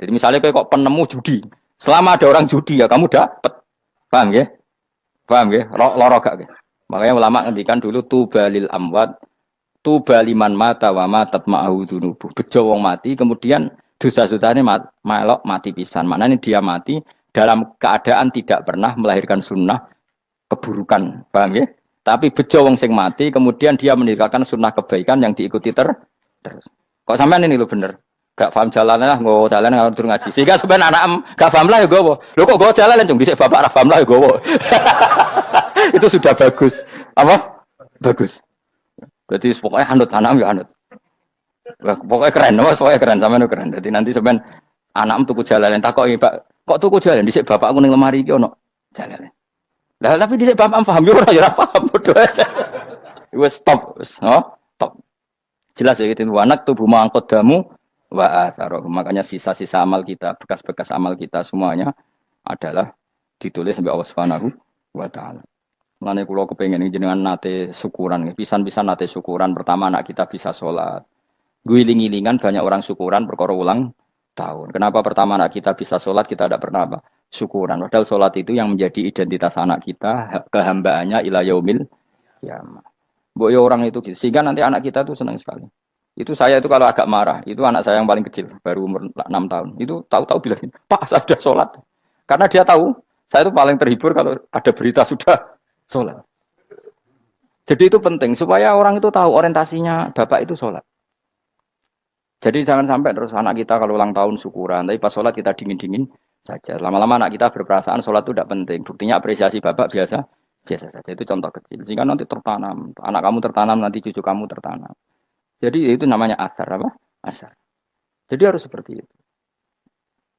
Jadi misalnya kayak kok penemu judi. Selama ada orang judi ya kamu dapat. Paham ya? Paham ya? Loro gak ya? Makanya ulama ngendikan dulu tubalil amwat Tuba liman mata wa matat ma'ahu dunubuh. Bejo wong mati kemudian dosa-dosane melok mati pisan. Maknanya dia mati dalam keadaan tidak pernah melahirkan sunnah keburukan. Paham ya? Tapi bejo wong sing mati kemudian dia meninggalkan sunnah kebaikan yang diikuti terus. Kok sampean ini lho bener. Gak paham jalan lah, nggo jalan kalau turun ngaji. Sehingga sebenarnya anak gak paham lah ya gowo. Lho kok gowo jalan cung dhisik bapak ra paham lah ya gowo. Itu sudah bagus. Apa? Bagus. Berarti pokoknya anut anak ya anut. Pokoknya keren, pokoknya keren sampean keren. Jadi nanti sampean anak tuku jalanan takoki, Pak, kok tuku jalan dhisik bapak aku ning lemari iki ono jalanan. Lah tapi dhisik bapak paham yo ora ya paham bodoh. Wes stop, stop. Jelas ya gitu anak tubuh mangkot damu wa atharoh. Makanya sisa-sisa amal kita, bekas-bekas amal kita semuanya adalah ditulis sampai Allah Subhanahu wa taala. Mulane kula kepengin jenengan nate syukuran, pisan-pisan nate syukuran. Pertama anak kita bisa sholat. Guling-gilingan banyak orang syukuran perkara ulang tahun. Kenapa pertama anak kita bisa sholat kita tidak pernah apa? Syukuran. Padahal sholat itu yang menjadi identitas anak kita, kehambaannya ila yaumil qiyamah. Mbok ya orang itu gitu. Sehingga nanti anak kita tuh senang sekali. Itu saya itu kalau agak marah, itu anak saya yang paling kecil, baru umur 6 tahun. Itu tahu-tahu bilang, "Pak, saya sudah sholat." Karena dia tahu, saya itu paling terhibur kalau ada berita sudah sholat. Jadi itu penting supaya orang itu tahu orientasinya bapak itu sholat. Jadi jangan sampai terus anak kita kalau ulang tahun syukuran, tapi pas sholat kita dingin-dingin saja. Lama-lama anak kita berperasaan sholat itu tidak penting. Buktinya apresiasi bapak biasa saja. Itu contoh kecil. Sehingga nanti tertanam, anak kamu tertanam, nanti cucu kamu tertanam. Jadi itu namanya asar apa? Asar. Jadi harus seperti itu.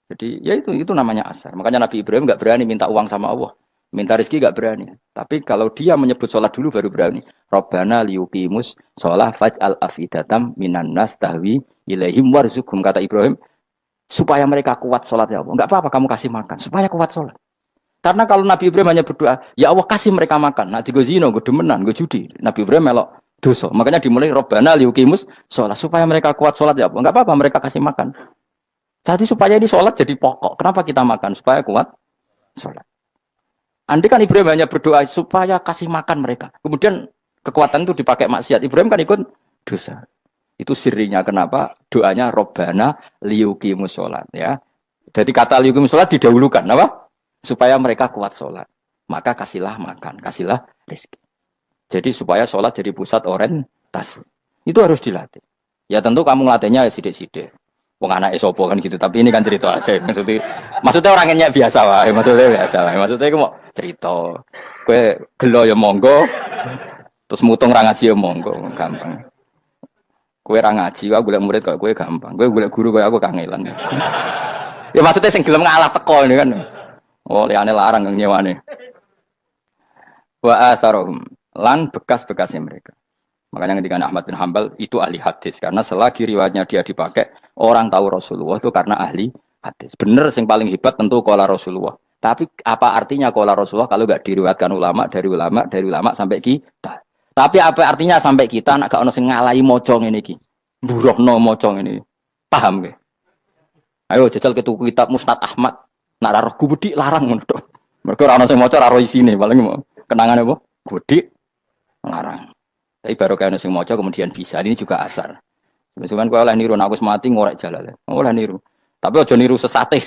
Jadi ya itu namanya asar. Makanya Nabi Ibrahim nggak berani minta uang sama Allah. Minta rezeki gak berani. Tapi kalau dia menyebut sholat dulu baru berani. Rabbana liyuqimus sholat faj'al afidatam minan nas tahwi ilaihim warzuqhum, kata Ibrahim. Supaya mereka kuat sholat ya Allah. Enggak apa-apa kamu kasih makan. Supaya kuat sholat. Karena kalau Nabi Ibrahim hanya berdoa, ya Allah kasih mereka makan. Nah digo zina, gue demenan, gue judi. Nabi Ibrahim melok dosa. Makanya dimulai Rabbana liyuqimus sholat. Supaya mereka kuat sholat ya Allah. Enggak apa-apa mereka kasih makan. Jadi supaya ini sholat jadi pokok. Kenapa kita makan? Supaya kuat sholat. Andai kan Ibrahim hanya berdoa supaya kasih makan mereka. Kemudian kekuatan itu dipakai maksiat. Ibrahim kan ikut dosa. Itu sirinya kenapa doanya Robbana liyuqimus sholat. Ya. Jadi kata liyuqimus sholat didahulukan. Apa? Supaya mereka kuat sholat. Maka kasihlah makan, kasihlah rezeki. Jadi supaya sholat jadi pusat orientasi. Itu harus dilatih. Ya tentu kamu ngelatihnya sidik-sidik. Wong anak esopo kan gitu, tapi ini kan cerita aja. Maksudnya orangnya biasa wae, maksudnya aku mau cerita. Kue gelo ya monggo, terus mutung ra ngaji ya monggo, gampang. Kue ra ngaji, aku golek murid kok kue gampang. Kue golek guru kok aku kangelan. Ya maksudnya sing gelem ngalah teko ini kan. Oh, liane larang nyewane. Wa asarohum lan bekas-bekasnya mereka. Makanya ketika Ahmad bin Hambal itu ahli hadis karena selagi riwayatnya dia dipakai orang tahu Rasulullah itu karena ahli hadis. Bener yang paling hebat tentu qala Rasulullah. Tapi apa artinya qala Rasulullah kalau enggak diriwayatkan ulama dari ulama sampai kita. Tapi apa artinya sampai kita nak gak ono sing ngalahi maca ngene iki. Mburohno maca ngene. Paham ge? Ayo jajal ke tuku kitab Musnad Ahmad. Nak ra roh gubedi larang ngono tok. Mergo ora ono sing maca ra roh isine, paling kenangan apa? Gubedi larang. Tapi baru kayak nasi moco kemudian bisa. Ini juga asar. Cuman kau oleh niru, aku mati ngorek jalan. Oleh niru. Tapi ojo niru sesate.